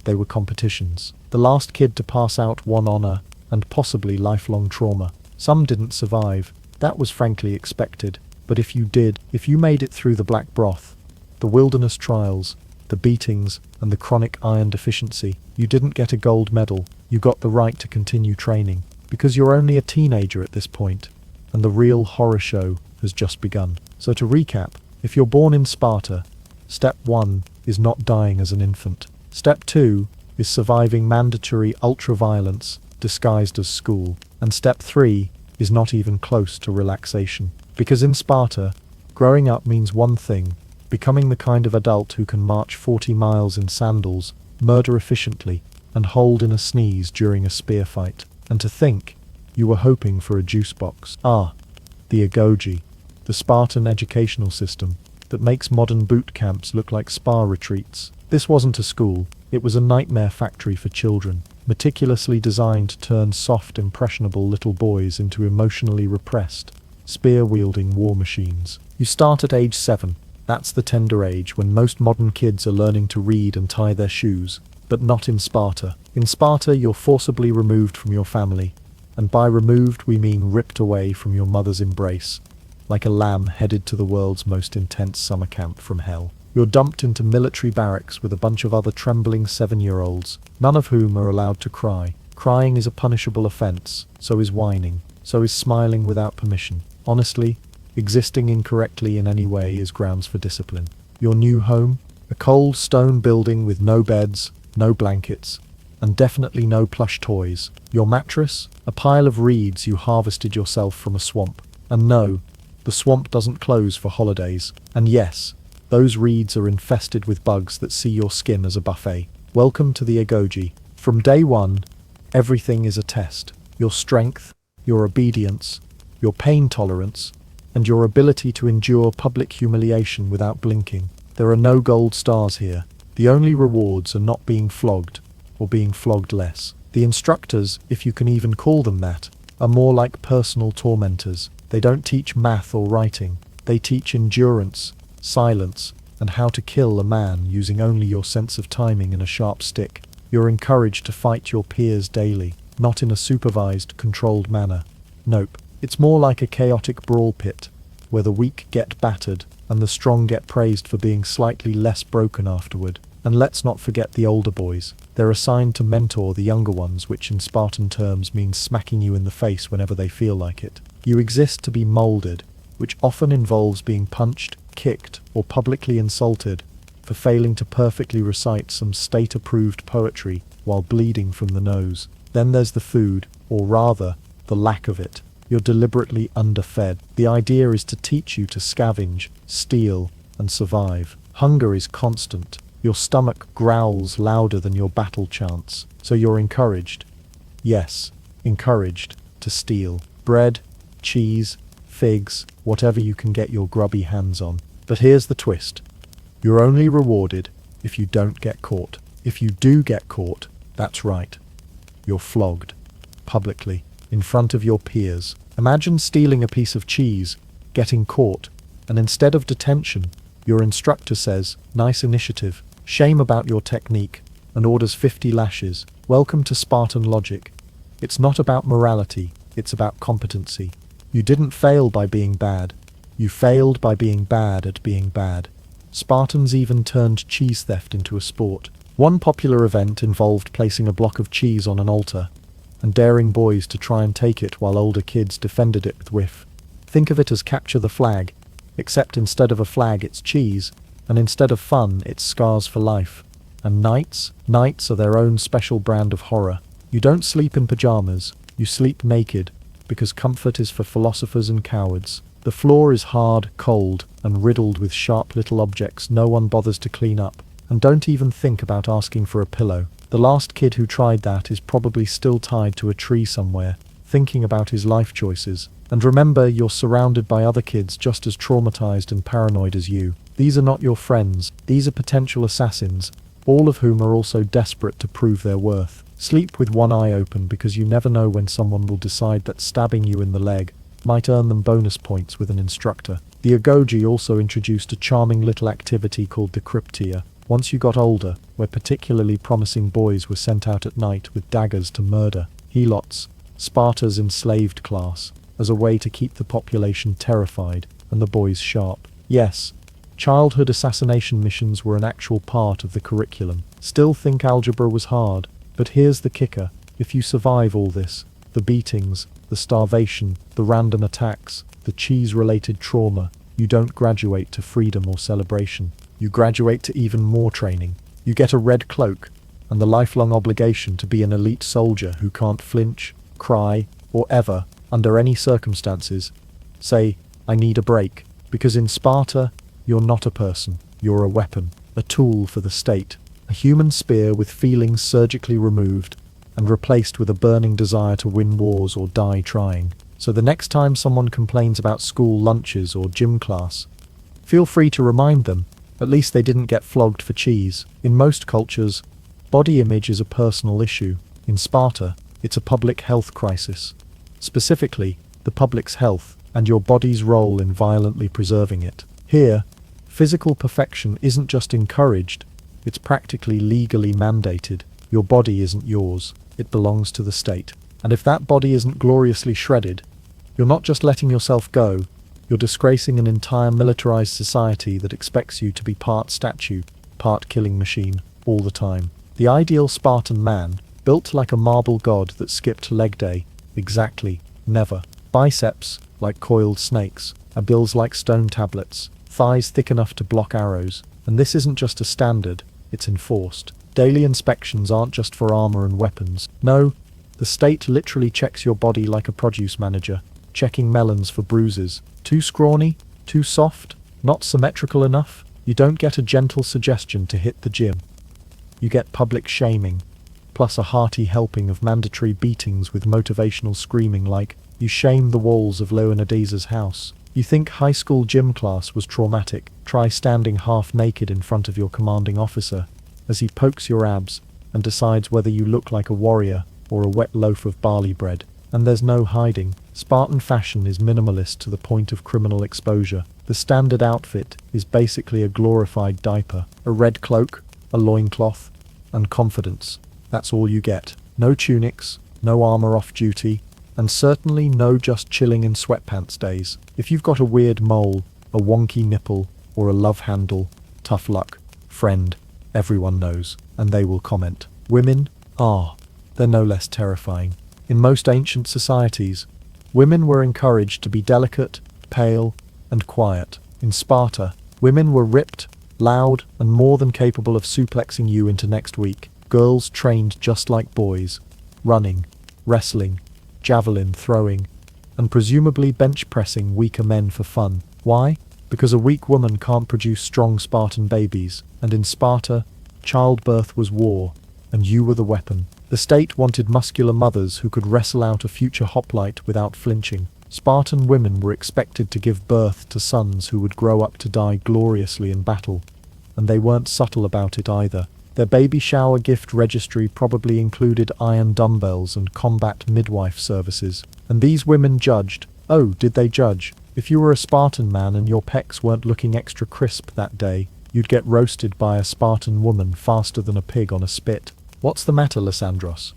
They were competitions. The last kid to pass out won honor, and possibly lifelong trauma. Some didn't survive. That was frankly expected. But if you did, if you made it through the black broth, the wilderness trials, the beatings, and the chronic iron deficiency, you didn't get a gold medal. You got the right to continue training. Because you're only a teenager at this point, and the real horror show has just begun. So to recap, if you're born in Sparta, step 1 is not dying as an infant. Step 2 is surviving mandatory ultra-violence disguised as school. And step 3 is not even close to relaxation. Because in Sparta, growing up means one thing, becoming the kind of adult who can march 40 miles in sandals, murder efficiently, and hold in a sneeze during a spear fight. And to think, you were hoping for a juice box. Ah, the Aoge, the Spartan educational system that makes modern boot camps look like spa retreats. This wasn't a school, it was a nightmare factory for children, meticulously designed to turn soft, impressionable little boys into emotionally repressed, spear-wielding war machines. You start at age 7. That's the tender age when most modern kids are learning to read and tie their shoes. But not in Sparta. In Sparta, you're forcibly removed from your family. And by removed, we mean ripped away from your mother's embrace, like a lamb headed to the world's most intense summer camp from hell. You're dumped into military barracks with a bunch of other trembling 7-year-olds, none of whom are allowed to cry. Crying is a punishable offense, so is whining, so is smiling without permission. Honestly, existing incorrectly in any way is grounds for discipline. Your new home? A cold stone building with no beds, no blankets, and definitely no plush toys. Your mattress? A pile of reeds you harvested yourself from a swamp. And no, the swamp doesn't close for holidays. And yes, those reeds are infested with bugs that see your skin as a buffet. Welcome to the Aoge. From day one, everything is a test. Your strength, your obedience, your pain tolerance, and your ability to endure public humiliation without blinking. There are no gold stars here. The only rewards are not being flogged, or being flogged less. The instructors, if you can even call them that, are more like personal tormentors. They don't teach math or writing. They teach endurance, silence, and how to kill a man using only your sense of timing and a sharp stick. You're encouraged to fight your peers daily, not in a supervised, controlled manner. Nope. It's more like a chaotic brawl pit, where the weak get battered and the strong get praised for being slightly less broken afterward. And let's not forget the older boys. They're assigned to mentor the younger ones, which in Spartan terms means smacking you in the face whenever they feel like it. You exist to be molded, which often involves being punched, kicked, or publicly insulted for failing to perfectly recite some state-approved poetry while bleeding from the nose. Then there's the food, or rather, the lack of it. You're deliberately underfed. The idea is to teach you to scavenge, steal, and survive. Hunger is constant. Your stomach growls louder than your battle chants. So you're encouraged, yes, encouraged, to steal. Bread, cheese, figs, whatever you can get your grubby hands on. But here's the twist. You're only rewarded if you don't get caught. If you do get caught, that's right. You're flogged. Publicly. In front of your peers. Imagine stealing a piece of cheese, getting caught, and instead of detention, your instructor says, "Nice initiative, shame about your technique," and orders 50 lashes. Welcome to Spartan logic. It's not about morality, it's about competency. You didn't fail by being bad. You failed by being bad at being bad. Spartans even turned cheese theft into a sport. One popular event involved placing a block of cheese on an altar, and daring boys to try and take it while older kids defended it with whiff. Think of it as capture the flag, except instead of a flag it's cheese, and instead of fun it's scars for life. And nights are their own special brand of horror. You don't sleep in pajamas, you sleep naked, because comfort is for philosophers and cowards. The floor is hard, cold, and riddled with sharp little objects no one bothers to clean up. And don't even think about asking for a pillow. The last kid who tried that is probably still tied to a tree somewhere, thinking about his life choices. And remember, you're surrounded by other kids just as traumatized and paranoid as you. These are not your friends, these are potential assassins, all of whom are also desperate to prove their worth. Sleep with one eye open because you never know when someone will decide that stabbing you in the leg might earn them bonus points with an instructor. The Aoge also introduced a charming little activity called the Cryptia. Once you got older, where particularly promising boys were sent out at night with daggers to murder helots, Sparta's enslaved class, as a way to keep the population terrified and the boys sharp. Yes, childhood assassination missions were an actual part of the curriculum. Still think algebra was hard, but here's the kicker. If you survive all this, the beatings, the starvation, the random attacks, the cheese-related trauma, you don't graduate to freedom or celebration. You graduate to even more training. You get a red cloak, and the lifelong obligation to be an elite soldier who can't flinch, cry, or ever, under any circumstances, say, "I need a break." Because in Sparta, you're not a person, you're a weapon, a tool for the state, a human spear with feelings surgically removed and replaced with a burning desire to win wars or die trying. So the next time someone complains about school lunches or gym class, feel free to remind them, at least they didn't get flogged for cheese. In most cultures, body image is a personal issue. In Sparta, it's a public health crisis. Specifically, the public's health and your body's role in violently preserving it. Here, physical perfection isn't just encouraged, it's practically legally mandated. Your body isn't yours, it belongs to the state. And if that body isn't gloriously shredded, you're not just letting yourself go, you're disgracing an entire militarized society that expects you to be part statue, part killing machine, all the time. The ideal Spartan man, built like a marble god that skipped leg day, exactly, never. Biceps, like coiled snakes, bills like stone tablets, thighs thick enough to block arrows. And this isn't just a standard, it's enforced. Daily inspections aren't just for armor and weapons. No, the state literally checks your body like a produce manager, checking melons for bruises. Too scrawny? Too soft? Not symmetrical enough? You don't get a gentle suggestion to hit the gym. You get public shaming, plus a hearty helping of mandatory beatings with motivational screaming like, "You shame the walls of Leonidas's house." You think high school gym class was traumatic? Try standing half naked in front of your commanding officer as he pokes your abs and decides whether you look like a warrior or a wet loaf of barley bread. And there's no hiding. Spartan fashion is minimalist to the point of criminal exposure. The standard outfit is basically a glorified diaper, a red cloak, a loincloth, and confidence. That's all you get. No tunics, no armor off duty, and certainly no just chilling in sweatpants days. If you've got a weird mole, a wonky nipple, or a love handle, tough luck, friend. Everyone knows, and they will comment. Women? They're no less terrifying. In most ancient societies, women were encouraged to be delicate, pale, and quiet. In Sparta, women were ripped, loud, and more than capable of suplexing you into next week. Girls trained just like boys, running, wrestling, javelin throwing, and presumably bench pressing weaker men for fun. Why? Because a weak woman can't produce strong Spartan babies, and in Sparta, childbirth was war, and you were the weapon. The state wanted muscular mothers who could wrestle out a future hoplite without flinching. Spartan women were expected to give birth to sons who would grow up to die gloriously in battle, and they weren't subtle about it either. Their baby shower gift registry probably included iron dumbbells and combat midwife services. And these women judged. Oh, did they judge? If you were a Spartan man and your pecs weren't looking extra crisp that day, you'd get roasted by a Spartan woman faster than a pig on a spit. What's the matter, Lysandros?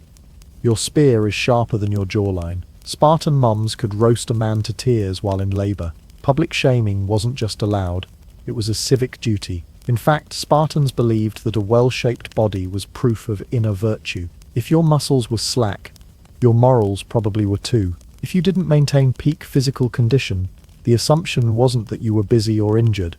Your spear is sharper than your jawline. Spartan mums could roast a man to tears while in labor. Public shaming wasn't just allowed, it was a civic duty. In fact, Spartans believed that a well-shaped body was proof of inner virtue. If your muscles were slack, your morals probably were too. If you didn't maintain peak physical condition, the assumption wasn't that you were busy or injured.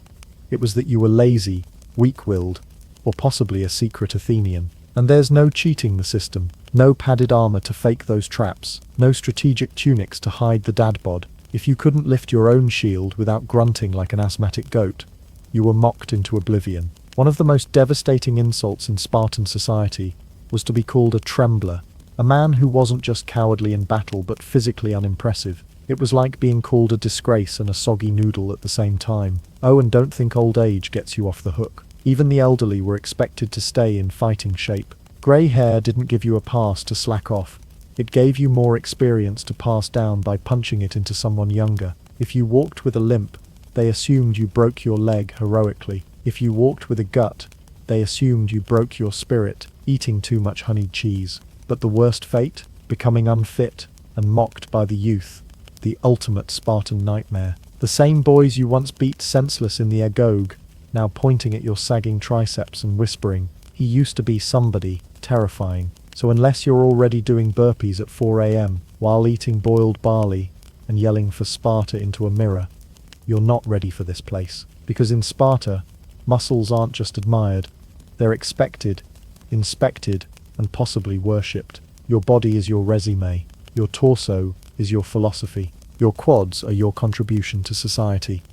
It was that you were lazy, weak-willed, or possibly a secret Athenian. And there's no cheating the system. No padded armor to fake those traps. No strategic tunics to hide the dad bod. If you couldn't lift your own shield without grunting like an asthmatic goat, you were mocked into oblivion. One of the most devastating insults in Spartan society was to be called a trembler, a man who wasn't just cowardly in battle but physically unimpressive. It was like being called a disgrace and a soggy noodle at the same time. Oh, and don't think old age gets you off the hook. Even the elderly were expected to stay in fighting shape. Grey hair didn't give you a pass to slack off. It gave you more experience to pass down by punching it into someone younger. If you walked with a limp, they assumed you broke your leg heroically. If you walked with a gut, they assumed you broke your spirit, eating too much honeyed cheese. But the worst fate? Becoming unfit and mocked by the youth. The ultimate Spartan nightmare. The same boys you once beat senseless in the Aoge, now pointing at your sagging triceps and whispering, "He used to be somebody," terrifying. So unless you're already doing burpees at 4 a.m. while eating boiled barley and yelling for Sparta into a mirror, you're not ready for this place. Because in Sparta, muscles aren't just admired, they're expected, inspected, and possibly worshipped. Your body is your resume, your torso is your philosophy, your quads are your contribution to society.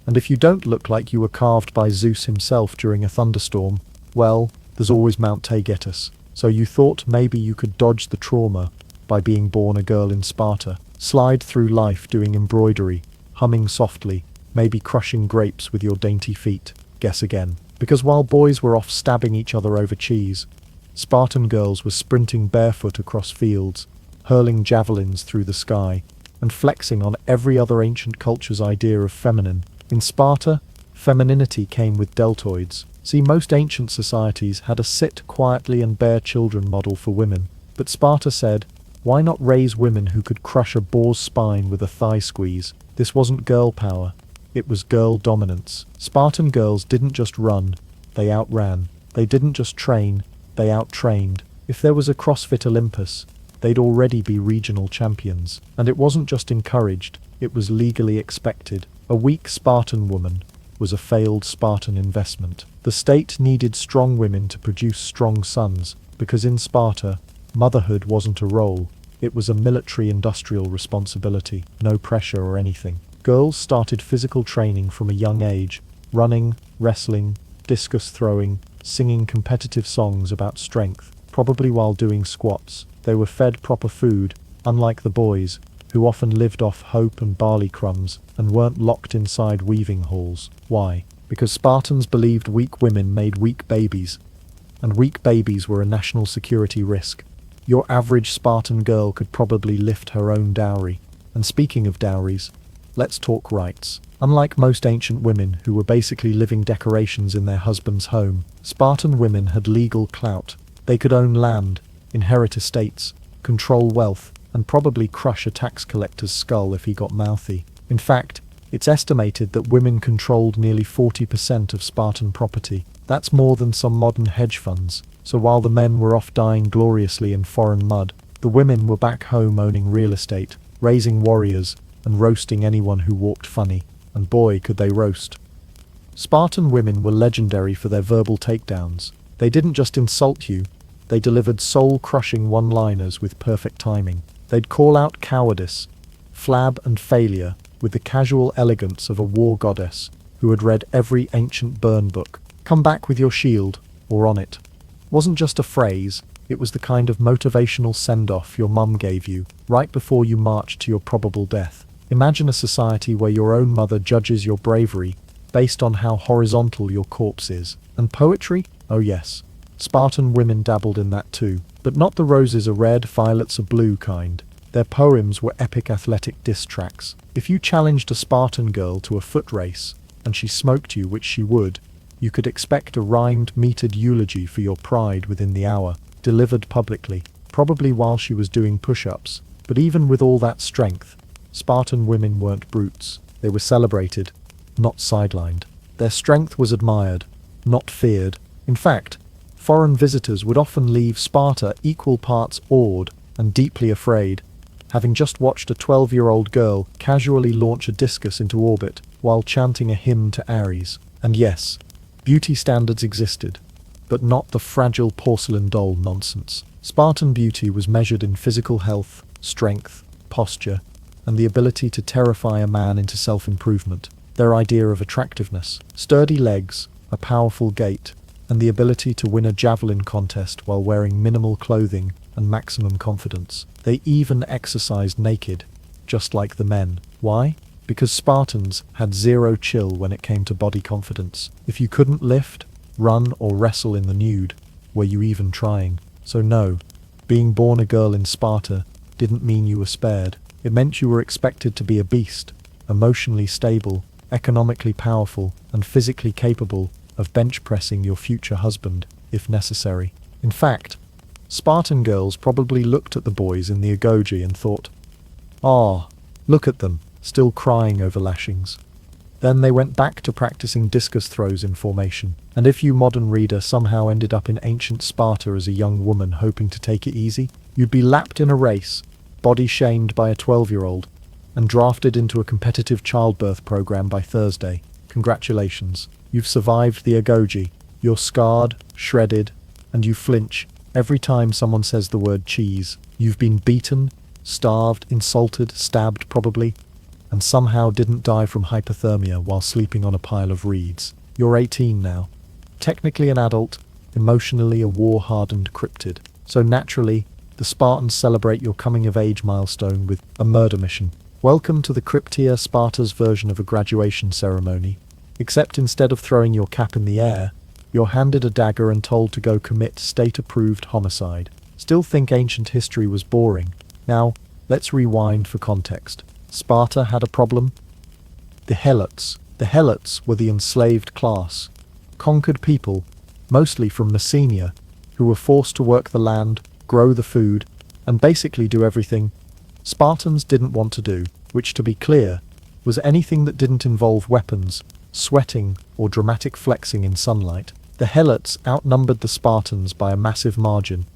And if you don't look like you were carved by Zeus himself during a thunderstorm, well, there's always Mount Taygetus. So you thought maybe you could dodge the trauma by being born a girl in Sparta, slide through life doing embroidery, humming softly, maybe crushing grapes with your dainty feet. Guess again. Because while boys were off stabbing each other over cheese, Spartan girls were sprinting barefoot across fields, hurling javelins through the sky, and flexing on every other ancient culture's idea of feminine. In Sparta, femininity came with deltoids. See, most ancient societies had a sit quietly and bear children model for women, but Sparta said, why not raise women who could crush a boar's spine with a thigh squeeze? This wasn't girl power, it was girl dominance. Spartan girls didn't just run, they outran. They didn't just train, they outtrained. If there was a CrossFit Olympus, they'd already be regional champions. And it wasn't just encouraged, it was legally expected. A weak Spartan woman was a failed Spartan investment. The state needed strong women to produce strong sons, because in Sparta, motherhood wasn't a role, it was a military-industrial responsibility, no pressure or anything. Girls started physical training from a young age, running, wrestling, discus throwing, singing competitive songs about strength, probably while doing squats. They were fed proper food, unlike the boys, who often lived off hope and barley crumbs and weren't locked inside weaving halls. Why? Because Spartans believed weak women made weak babies, and weak babies were a national security risk. Your average Spartan girl could probably lift her own dowry. And speaking of dowries, let's talk rights. Unlike most ancient women who were basically living decorations in their husband's home, Spartan women had legal clout. They could own land, inherit estates, control wealth, and probably crush a tax collector's skull if he got mouthy. In fact, it's estimated that women controlled nearly 40% of Spartan property. That's more than some modern hedge funds. So while the men were off dying gloriously in foreign mud, the women were back home owning real estate, raising warriors, and roasting anyone who walked funny. And boy, could they roast. Spartan women were legendary for their verbal takedowns. They didn't just insult you, they delivered soul-crushing one-liners with perfect timing. They'd call out cowardice, flab and failure with the casual elegance of a war goddess who had read every ancient burn book. Come back with your shield, or on it. Wasn't just a phrase, it was the kind of motivational send-off your mum gave you right before you marched to your probable death. Imagine a society where your own mother judges your bravery based on how horizontal your corpse is. And poetry? Oh yes. Spartan women dabbled in that too. But not the roses are red, violets are blue kind. Their poems were epic athletic diss tracks. If you challenged a Spartan girl to a foot race, and she smoked you, which she would, you could expect a rhymed, metered eulogy for your pride within the hour, delivered publicly, probably while she was doing push-ups. But even with all that strength, Spartan women weren't brutes. They were celebrated, not sidelined. Their strength was admired, not feared. In fact, foreign visitors would often leave Sparta equal parts awed and deeply afraid, having just watched a 12-year-old girl casually launch a discus into orbit while chanting a hymn to Ares. And yes, beauty standards existed, but not the fragile porcelain doll nonsense. Spartan beauty was measured in physical health, strength, posture, and the ability to terrify a man into self-improvement. Their idea of attractiveness, sturdy legs, a powerful gait, and the ability to win a javelin contest while wearing minimal clothing and maximum confidence. They even exercised naked, just like the men. Why? Because Spartans had zero chill when it came to body confidence. If you couldn't lift, run, or wrestle in the nude, were you even trying? So no, being born a girl in Sparta didn't mean you were spared. It meant you were expected to be a beast, emotionally stable, economically powerful, and physically capable of bench pressing your future husband, if necessary. In fact, Spartan girls probably looked at the boys in the Aoge and thought, "Ah, look at them, still crying over lashings." Then they went back to practicing discus throws in formation. And if you modern reader somehow ended up in ancient Sparta as a young woman hoping to take it easy, you'd be lapped in a race, body shamed by a 12-year-old, and drafted into a competitive childbirth program by Thursday. Congratulations, you've survived the Aoge. You're scarred, shredded, and you flinch every time someone says the word cheese. You've been beaten, starved, insulted, stabbed probably, and somehow didn't die from hypothermia while sleeping on a pile of reeds. You're 18 now. Technically an adult, emotionally a war-hardened cryptid. So naturally, the Spartans celebrate your coming-of-age milestone with a murder mission. Welcome to the Cryptia, Sparta's version of a graduation ceremony. Except instead of throwing your cap in the air, you're handed a dagger and told to go commit state-approved homicide. Still think ancient history was boring? Now, let's rewind for context. Sparta had a problem. The Helots. The Helots were the enslaved class. Conquered people, mostly from Messenia, who were forced to work the land, grow the food, and basically do everything Spartans didn't want to do, which, to be clear, was anything that didn't involve weapons, sweating, or dramatic flexing in sunlight. The Helots outnumbered the Spartans by a massive margin,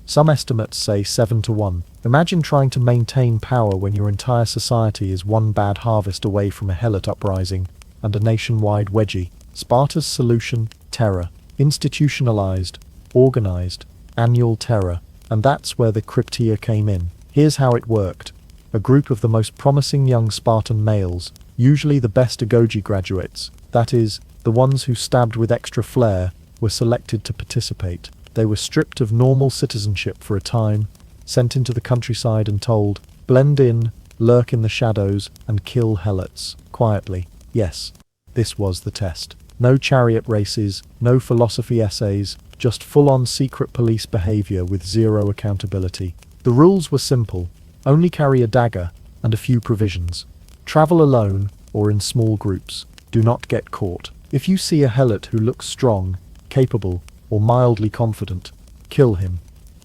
Some estimates say 7-1. Imagine trying to maintain power when your entire society is one bad harvest away from a helot uprising and a nationwide wedgie. Sparta's solution: terror. Institutionalized, organized, annual terror. And that's where the Cryptia came in. Here's how it worked. A group of the most promising young Spartan males, usually the best Aoge graduates, that is, the ones who stabbed with extra flair, were selected to participate. They were stripped of normal citizenship for a time, sent into the countryside and told, blend in, lurk in the shadows, and kill helots, quietly. Yes, this was the test. No chariot races, no philosophy essays, just full-on secret police behavior with zero accountability. The rules were simple. Only carry a dagger, and a few provisions. Travel alone, or in small groups. Do not get caught. If you see a helot who looks strong, capable, or mildly confident, kill him.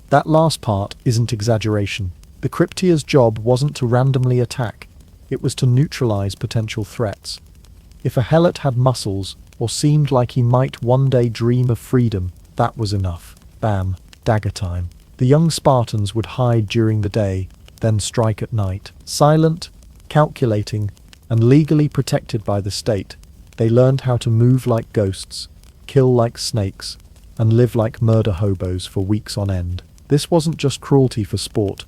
That last part isn't exaggeration. The Cryptia's job wasn't to randomly attack. It was to neutralize potential threats. If a helot had muscles, or seemed like he might one day dream of freedom, that was enough. Bam, dagger time. The young Spartans would hide during the day, then strike at night. Silent, calculating, and legally protected by the state, they learned how to move like ghosts, kill like snakes, and live like murder hobos for weeks on end. This wasn't just cruelty for sport,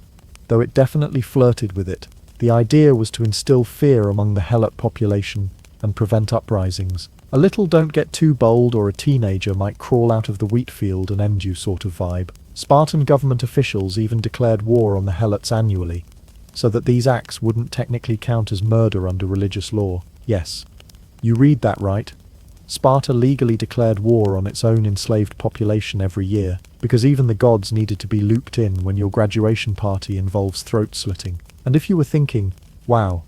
though it definitely flirted with it. The idea was to instill fear among the helot population and prevent uprisings. A little don't get too bold or a teenager might crawl out of the wheat field and end you sort of vibe. Spartan government officials even declared war on the helots annually, so that these acts wouldn't technically count as murder under religious law. Yes, you read that right. Sparta legally declared war on its own enslaved population every year, because even the gods needed to be looped in when your graduation party involves throat slitting. And if you were thinking, wow,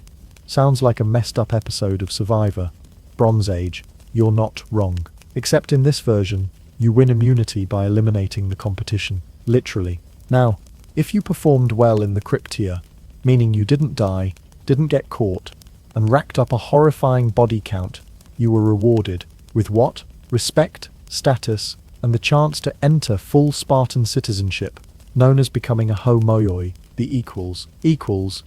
sounds like a messed up episode of Survivor, Bronze Age, you're not wrong. Except in this version, you win immunity by eliminating the competition. Literally. Now, if you performed well in the Cryptia, meaning you didn't die, didn't get caught, and racked up a horrifying body count, you were rewarded with what? Respect, status, and the chance to enter full Spartan citizenship, known as becoming a homoioi, the equals. Equals,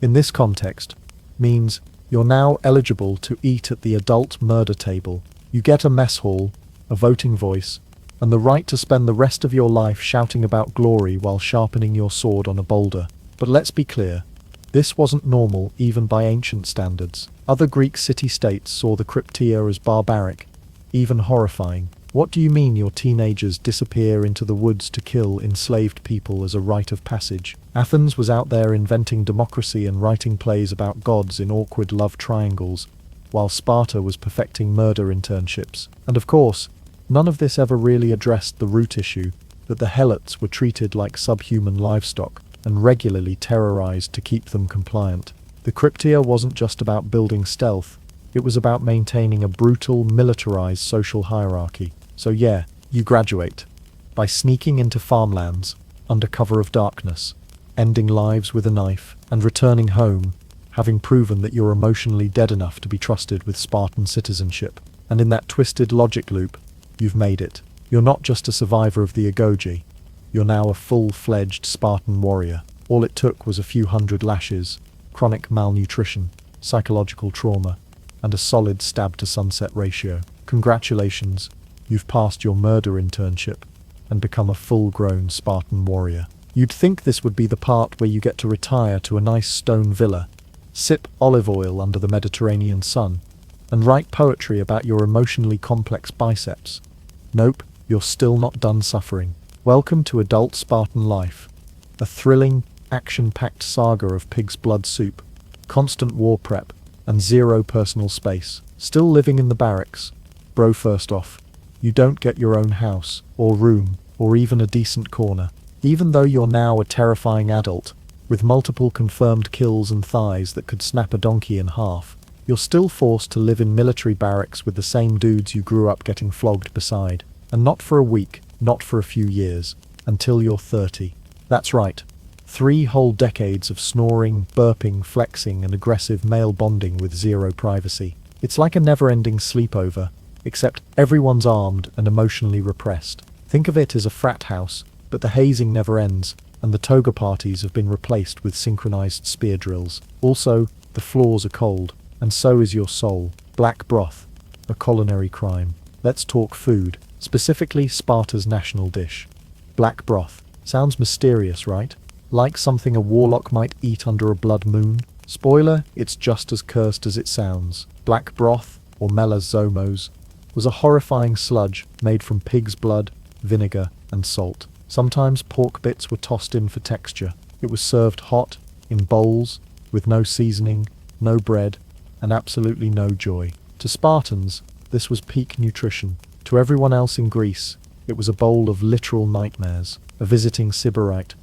in this context, means you're now eligible to eat at the adult murder table. You get a mess hall, a voting voice, and the right to spend the rest of your life shouting about glory while sharpening your sword on a boulder. But let's be clear, this wasn't normal even by ancient standards. Other Greek city-states saw the Cryptia as barbaric, even horrifying. What do you mean your teenagers disappear into the woods to kill enslaved people as a rite of passage? Athens was out there inventing democracy and writing plays about gods in awkward love triangles, while Sparta was perfecting murder internships. And of course, none of this ever really addressed the root issue, that the helots were treated like subhuman livestock and regularly terrorized to keep them compliant. The Cryptia wasn't just about building stealth, it was about maintaining a brutal, militarized social hierarchy. So yeah, you graduate by sneaking into farmlands under cover of darkness, ending lives with a knife, and returning home, having proven that you're emotionally dead enough to be trusted with Spartan citizenship. And in that twisted logic loop, you've made it. You're not just a survivor of the Aoge, you're now a full-fledged Spartan warrior. All it took was a few hundred lashes, chronic malnutrition, psychological trauma, and a solid stab-to-sunset ratio. Congratulations, you've passed your murder internship and become a full-grown Spartan warrior. You'd think this would be the part where you get to retire to a nice stone villa, sip olive oil under the Mediterranean sun, and write poetry about your emotionally complex biceps. Nope, you're still not done suffering. Welcome to adult Spartan life. A thrilling, action-packed saga of pig's blood soup, constant war prep, and zero personal space. Still living in the barracks. Bro, first off, you don't get your own house, or room, or even a decent corner. Even though you're now a terrifying adult, with multiple confirmed kills and thighs that could snap a donkey in half, you're still forced to live in military barracks with the same dudes you grew up getting flogged beside. And not for a week, not for a few years, until you're 30. That's right. 3 whole decades of snoring, burping, flexing, and aggressive male bonding with zero privacy. It's like a never-ending sleepover, except everyone's armed and emotionally repressed. Think of it as a frat house, But the hazing never ends, and the toga parties have been replaced with synchronized spear drills. Also, the floors are cold, and so is your soul. Black broth, a culinary crime. Let's talk food, specifically Sparta's national dish. Black broth. Sounds mysterious, right? Like something a warlock might eat under a blood moon? Spoiler, it's just as cursed as it sounds. Black broth, or melazomos, was a horrifying sludge made from pig's blood, vinegar, and salt. Sometimes pork bits were tossed in for texture. It was served hot, in bowls, with no seasoning, no bread, and absolutely no joy. To Spartans, this was peak nutrition. To everyone else in Greece, it was a bowl of literal nightmares. A visiting Sybarite,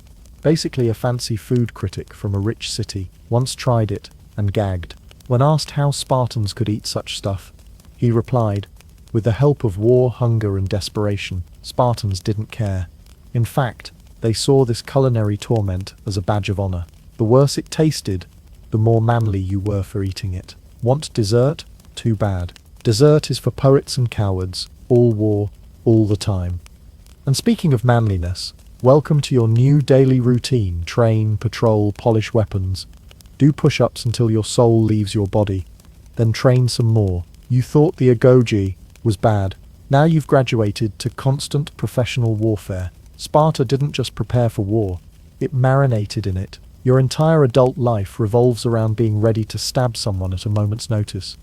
basically a fancy food critic from a rich city, once tried it and gagged. When asked how Spartans could eat such stuff, he replied, with the help of war, hunger, and desperation, Spartans didn't care. In fact, they saw this culinary torment as a badge of honor. The worse it tasted, the more manly you were for eating it. Want dessert? Too bad. Dessert is for poets and cowards, all war, all the time. And speaking of manliness, welcome to your new daily routine. Train, patrol, polish weapons. Do push-ups until your soul leaves your body. Then train some more. You thought the Aoge was bad. Now you've graduated to constant professional warfare. Sparta didn't just prepare for war, it marinated in it. Your entire adult life revolves around being ready to stab someone at a moment's notice.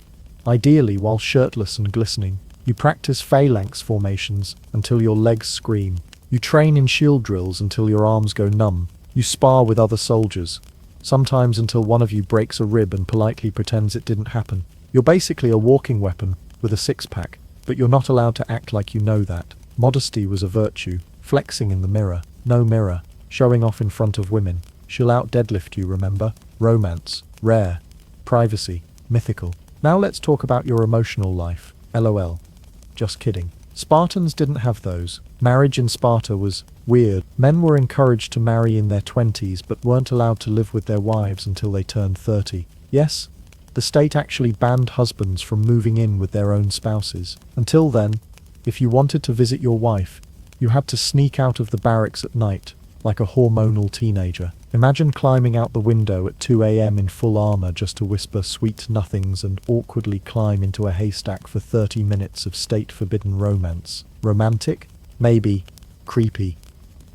Ideally, while shirtless and glistening, you practice phalanx formations until your legs scream. You train in shield drills until your arms go numb. You spar with other soldiers, sometimes until one of you breaks a rib and politely pretends it didn't happen. You're basically a walking weapon with a six-pack, but you're not allowed to act like you know that. Modesty was a virtue. Flexing in the mirror. No mirror. Showing off in front of women. She'll out-deadlift you, remember? Romance. Rare. Privacy. Mythical. Now let's talk about your emotional life. LOL. Just kidding. Spartans didn't have those. Marriage in Sparta was weird. Men were encouraged to marry in their 20s but weren't allowed to live with their wives until they turned 30. Yes, the state actually banned husbands from moving in with their own spouses. Until then, if you wanted to visit your wife, you had to sneak out of the barracks at night, like a hormonal teenager. Imagine climbing out the window at 2 a.m. in full armor just to whisper sweet nothings and awkwardly climb into a haystack for 30 minutes of state-forbidden romance. Romantic? Maybe. Creepy?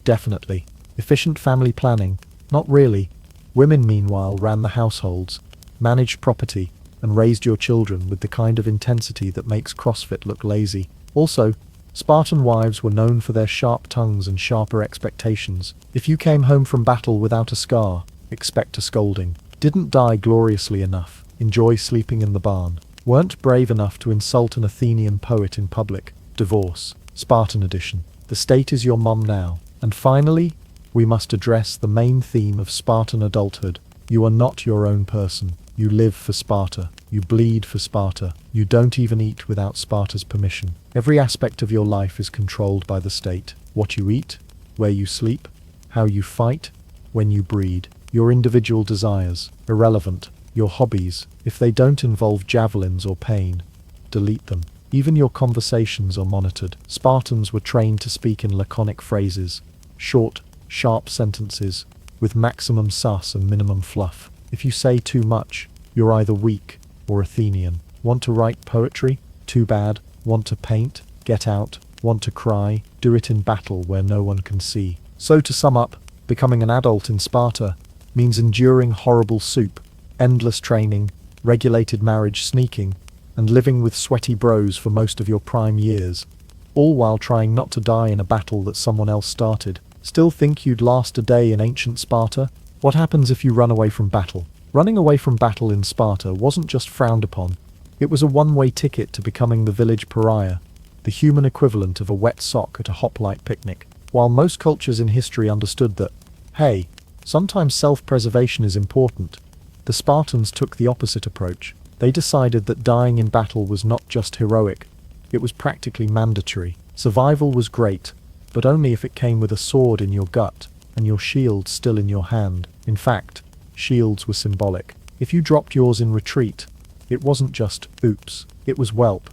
Definitely. Efficient family planning? Not really. Women, meanwhile, ran the households, managed property, and raised your children with the kind of intensity that makes CrossFit look lazy. Also, Spartan wives were known for their sharp tongues and sharper expectations. If you came home from battle without a scar, expect a scolding. Didn't die gloriously enough, enjoy sleeping in the barn. Weren't brave enough to insult an Athenian poet in public, divorce. Spartan edition. The state is your mom now. And finally, we must address the main theme of Spartan adulthood. You are not your own person. You live for Sparta. You bleed for Sparta. You don't even eat without Sparta's permission. Every aspect of your life is controlled by the state. What you eat, where you sleep, how you fight, when you breed. Your individual desires, irrelevant. Your hobbies, if they don't involve javelins or pain, delete them. Even your conversations are monitored. Spartans were trained to speak in laconic phrases, short, sharp sentences, with maximum sus and minimum fluff. If you say too much, you're either weak or Athenian. Want to write poetry? Too bad. Want to paint? Get out. Want to cry? Do it in battle where no one can see. So to sum up, becoming an adult in Sparta means enduring horrible soup, endless training, regulated marriage sneaking, and living with sweaty bros for most of your prime years, all while trying not to die in a battle that someone else started. Still think you'd last a day in ancient Sparta? What happens if you run away from battle? Running away from battle in Sparta wasn't just frowned upon. It was a one-way ticket to becoming the village pariah, the human equivalent of a wet sock at a hoplite picnic. While most cultures in history understood that, hey, sometimes self-preservation is important, the Spartans took the opposite approach. They decided that dying in battle was not just heroic, it was practically mandatory. Survival was great, but only if it came with a sword in your gut and your shield still in your hand. In fact, shields were symbolic. If you dropped yours in retreat, it wasn't just oops, it was whelp.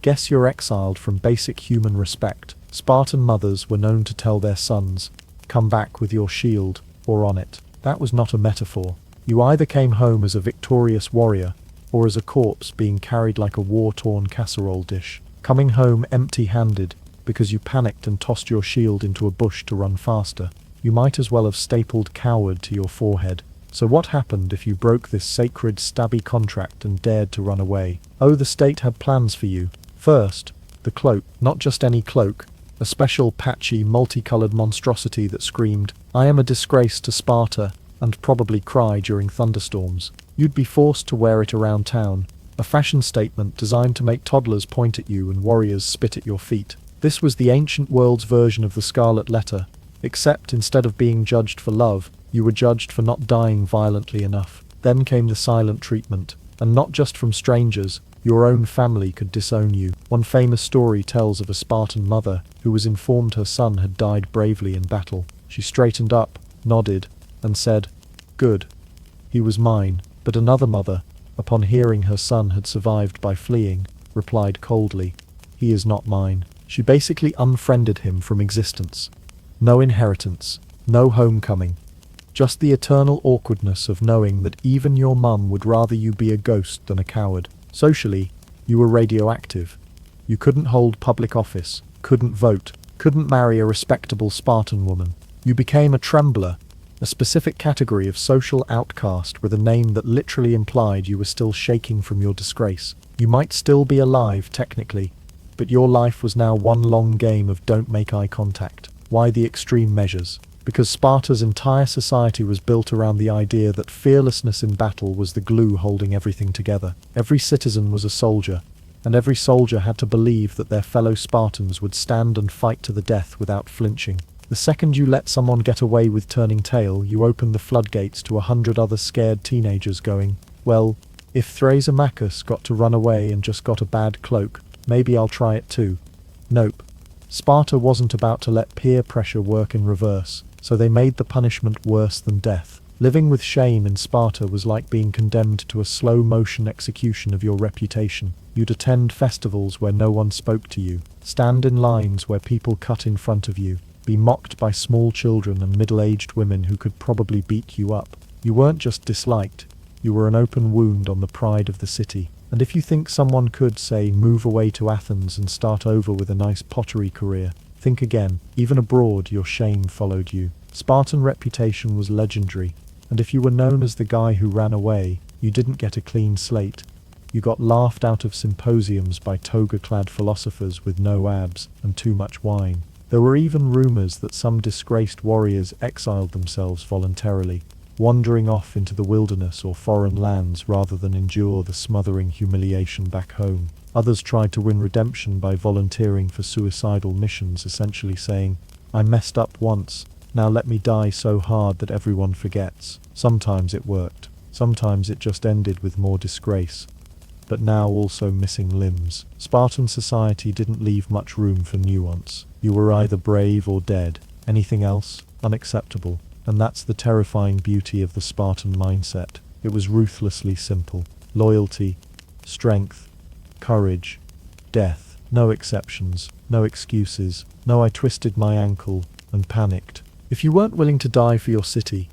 Guess you're exiled from basic human respect. Spartan mothers were known to tell their sons, come back with your shield, or on it. That was not a metaphor. You either came home as a victorious warrior, or as a corpse being carried like a war-torn casserole dish. Coming home empty-handed, because you panicked and tossed your shield into a bush to run faster. You might as well have stapled coward to your forehead. So what happened if you broke this sacred stabby contract and dared to run away? Oh, the state had plans for you. First, the cloak. Not just any cloak. A special, patchy, multicolored monstrosity that screamed, "I am a disgrace to Sparta," and probably cry during thunderstorms. You'd be forced to wear it around town. A fashion statement designed to make toddlers point at you and warriors spit at your feet. This was the ancient world's version of the Scarlet Letter, except instead of being judged for love, you were judged for not dying violently enough. Then came the silent treatment, and not just from strangers. Your own family could disown you. One famous story tells of a Spartan mother who was informed her son had died bravely in battle. She straightened up, nodded, and said, "Good. He was mine." But another mother, upon hearing her son had survived by fleeing, replied coldly, "He is not mine." She basically unfriended him from existence. No inheritance, no homecoming. Just the eternal awkwardness of knowing that even your mum would rather you be a ghost than a coward. Socially, you were radioactive. You couldn't hold public office, couldn't vote, couldn't marry a respectable Spartan woman. You became a trembler, a specific category of social outcast with a name that literally implied you were still shaking from your disgrace. You might still be alive, technically, but your life was now one long game of don't make eye contact. Why the extreme measures? Because Sparta's entire society was built around the idea that fearlessness in battle was the glue holding everything together. Every citizen was a soldier, and every soldier had to believe that their fellow Spartans would stand and fight to the death without flinching. The second you let someone get away with turning tail, you opened the floodgates to 100 other scared teenagers going, "Well, if Thrasymachus got to run away and just got a bad cloak, maybe I'll try it too." Nope. Sparta wasn't about to let peer pressure work in reverse, so they made the punishment worse than death. Living with shame in Sparta was like being condemned to a slow-motion execution of your reputation. You'd attend festivals where no one spoke to you, stand in lines where people cut in front of you, be mocked by small children and middle-aged women who could probably beat you up. You weren't just disliked, you were an open wound on the pride of the city. And if you think someone could, say, move away to Athens and start over with a nice pottery career, think again. Even abroad, your shame followed you. Spartan reputation was legendary, and if you were known as the guy who ran away, you didn't get a clean slate. You got laughed out of symposiums by toga-clad philosophers with no abs and too much wine. There were even rumors that some disgraced warriors exiled themselves voluntarily, wandering off into the wilderness or foreign lands rather than endure the smothering humiliation back home. Others tried to win redemption by volunteering for suicidal missions, essentially saying, "I messed up once, now let me die so hard that everyone forgets." Sometimes it worked, sometimes it just ended with more disgrace, but now also missing limbs. Spartan society didn't leave much room for nuance. You were either brave or dead. Anything else, unacceptable. And that's the terrifying beauty of the Spartan mindset. It was ruthlessly simple. Loyalty, strength, courage, death. No exceptions, no excuses, no "I twisted my ankle and panicked." If you weren't willing to die for your city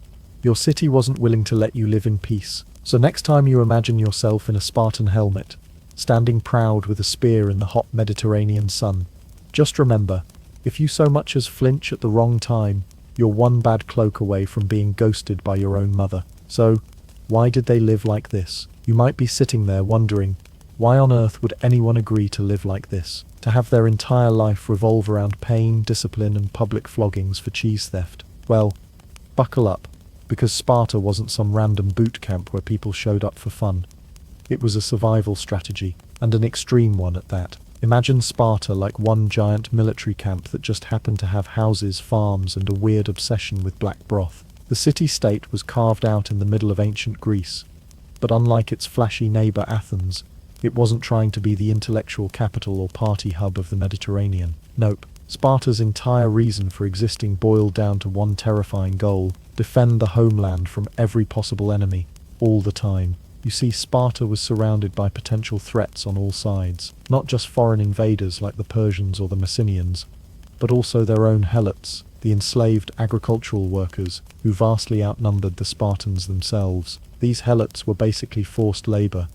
wasn't willing to let you live in peace. So next time you imagine yourself in a Spartan helmet, standing proud with a spear in the hot Mediterranean sun, just remember, if you so much as flinch at the wrong time, you're one bad cloak away from being ghosted by your own mother. So, why did they live like this? You might be sitting there wondering, why on earth would anyone agree to live like this? To have their entire life revolve around pain, discipline, and public floggings for cheese theft? Well, buckle up, because Sparta wasn't some random boot camp where people showed up for fun. It was a survival strategy, and an extreme one at that. Imagine Sparta like one giant military camp that just happened to have houses, farms, and a weird obsession with black broth. The city-state was carved out in the middle of ancient Greece, but unlike its flashy neighbour Athens, it wasn't trying to be the intellectual capital or party hub of the Mediterranean. Nope. Sparta's entire reason for existing boiled down to one terrifying goal: defend the homeland from every possible enemy, all the time. You see, Sparta was surrounded by potential threats on all sides, not just foreign invaders like the Persians or the Messenians, but also their own helots, the enslaved agricultural workers, who vastly outnumbered the Spartans themselves. These helots were basically forced labor,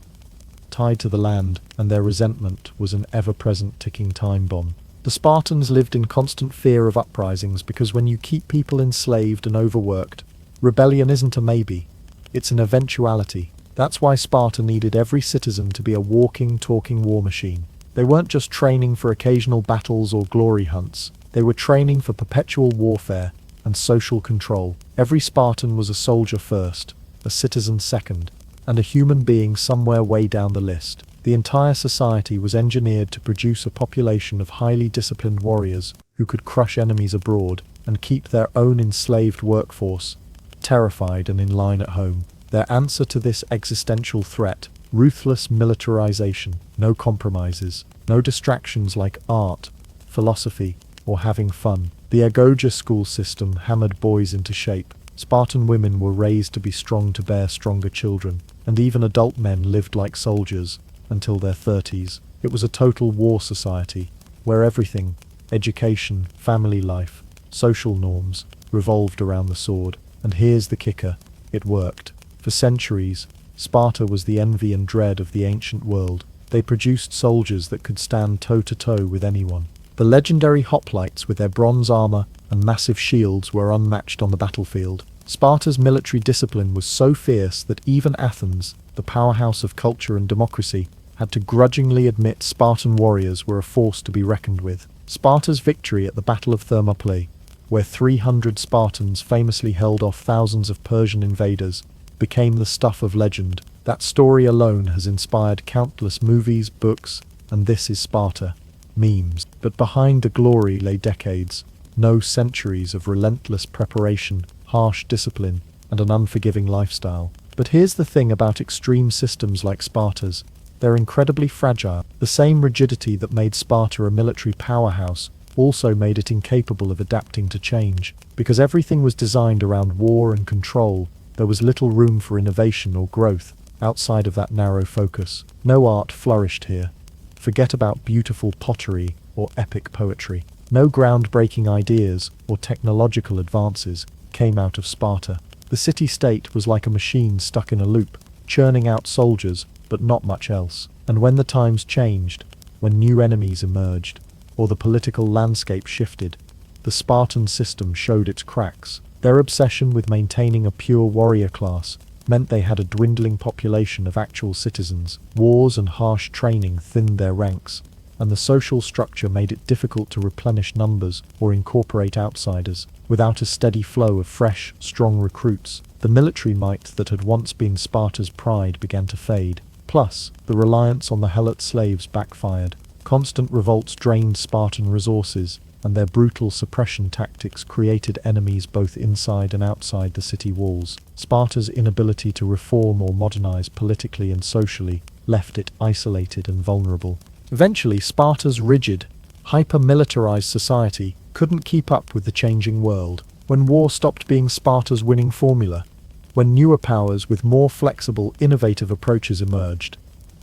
tied to the land, and their resentment was an ever-present ticking time bomb. The Spartans lived in constant fear of uprisings because when you keep people enslaved and overworked, rebellion isn't a maybe, it's an eventuality. That's why Sparta needed every citizen to be a walking, talking war machine. They weren't just training for occasional battles or glory hunts, they were training for perpetual warfare and social control. Every Spartan was a soldier first, a citizen second, and a human being somewhere way down the list. The entire society was engineered to produce a population of highly disciplined warriors who could crush enemies abroad and keep their own enslaved workforce terrified and in line at home. Their answer to this existential threat: ruthless militarization, no compromises, no distractions like art, philosophy, or having fun. The Aoge school system hammered boys into shape. Spartan women were raised to be strong to bear stronger children, and even adult men lived like soldiers until their 30s. It was a total war society, where everything, education, family life, social norms, revolved around the sword. And here's the kicker: it worked. For centuries, Sparta was the envy and dread of the ancient world. They produced soldiers that could stand toe-to-toe with anyone. The legendary hoplites with their bronze armor and massive shields were unmatched on the battlefield. Sparta's military discipline was so fierce that even Athens, the powerhouse of culture and democracy, had to grudgingly admit Spartan warriors were a force to be reckoned with. Sparta's victory at the Battle of Thermopylae, where 300 Spartans famously held off thousands of Persian invaders, became the stuff of legend. That story alone has inspired countless movies, books, and "This is Sparta" memes. But behind the glory lay decades, no centuries of relentless preparation, harsh discipline, and an unforgiving lifestyle. But here's the thing about extreme systems like Sparta's: they're incredibly fragile. The same rigidity that made Sparta a military powerhouse also made it incapable of adapting to change. Because everything was designed around war and control, there was little room for innovation or growth outside of that narrow focus. No art flourished here. Forget about beautiful pottery or epic poetry. No groundbreaking ideas or technological advances came out of Sparta. The city-state was like a machine stuck in a loop, churning out soldiers, but not much else. And when the times changed, when new enemies emerged, or the political landscape shifted, the Spartan system showed its cracks. Their obsession with maintaining a pure warrior class meant they had a dwindling population of actual citizens. Wars and harsh training thinned their ranks, and the social structure made it difficult to replenish numbers or incorporate outsiders. Without a steady flow of fresh, strong recruits, the military might that had once been Sparta's pride began to fade. Plus, the reliance on the helot slaves backfired. Constant revolts drained Spartan resources, and their brutal suppression tactics created enemies both inside and outside the city walls. Sparta's inability to reform or modernize politically and socially left it isolated and vulnerable. Eventually, Sparta's rigid, hyper-militarized society couldn't keep up with the changing world. When war stopped being Sparta's winning formula, when newer powers with more flexible, innovative approaches emerged,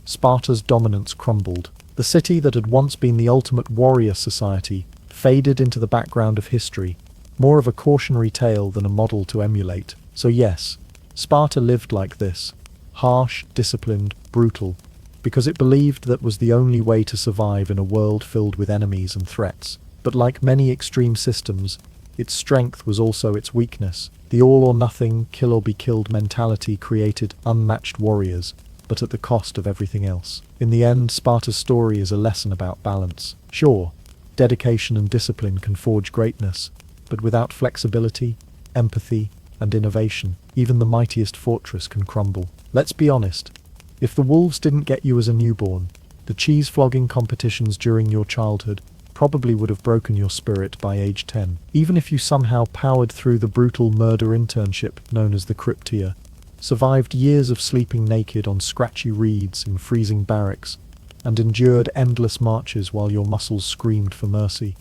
Sparta's dominance crumbled. The city that had once been the ultimate warrior society faded into the background of history, more of a cautionary tale than a model to emulate. So yes, Sparta lived like this: harsh, disciplined, brutal, because it believed that was the only way to survive in a world filled with enemies and threats. But like many extreme systems, its strength was also its weakness. The all-or-nothing, kill-or-be-killed mentality created unmatched warriors, but at the cost of everything else. In the end, Sparta's story is a lesson about balance. Sure, dedication and discipline can forge greatness, but without flexibility, empathy, and innovation, even the mightiest fortress can crumble. Let's be honest, if the wolves didn't get you as a newborn, the cheese flogging competitions during your childhood probably would have broken your spirit by age 10. Even if you somehow powered through the brutal murder internship known as the Cryptia, survived years of sleeping naked on scratchy reeds in freezing barracks, and endured endless marches while your muscles screamed for mercy,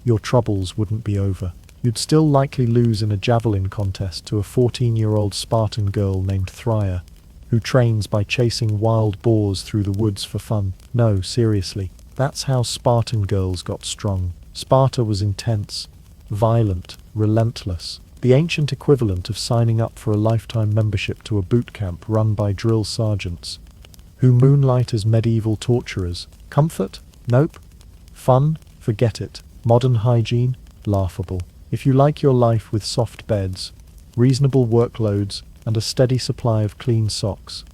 your troubles wouldn't be over. You'd still likely lose in a javelin contest to a 14-year-old Spartan girl named Thrya, who trains by chasing wild boars through the woods for fun. No, seriously, that's how Spartan girls got strong. Sparta was intense, violent, relentless, the ancient equivalent of signing up for a lifetime membership to a boot camp run by drill sergeants, who moonlight as medieval torturers. Comfort? Nope. Fun? Forget it. Modern hygiene? Laughable. If you like your life with soft beds, reasonable workloads, and a steady supply of clean socks,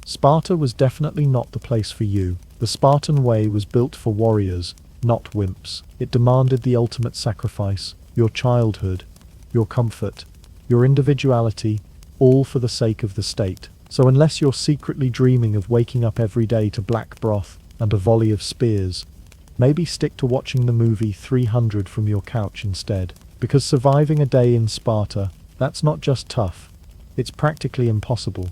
Sparta was definitely not the place for you. The Spartan way was built for warriors, not wimps. It demanded the ultimate sacrifice, your childhood, your comfort, your individuality, all for the sake of the state. So unless you're secretly dreaming of waking up every day to black broth and a volley of spears, maybe stick to watching the movie 300 from your couch instead. Because surviving a day in Sparta, that's not just tough, it's practically impossible.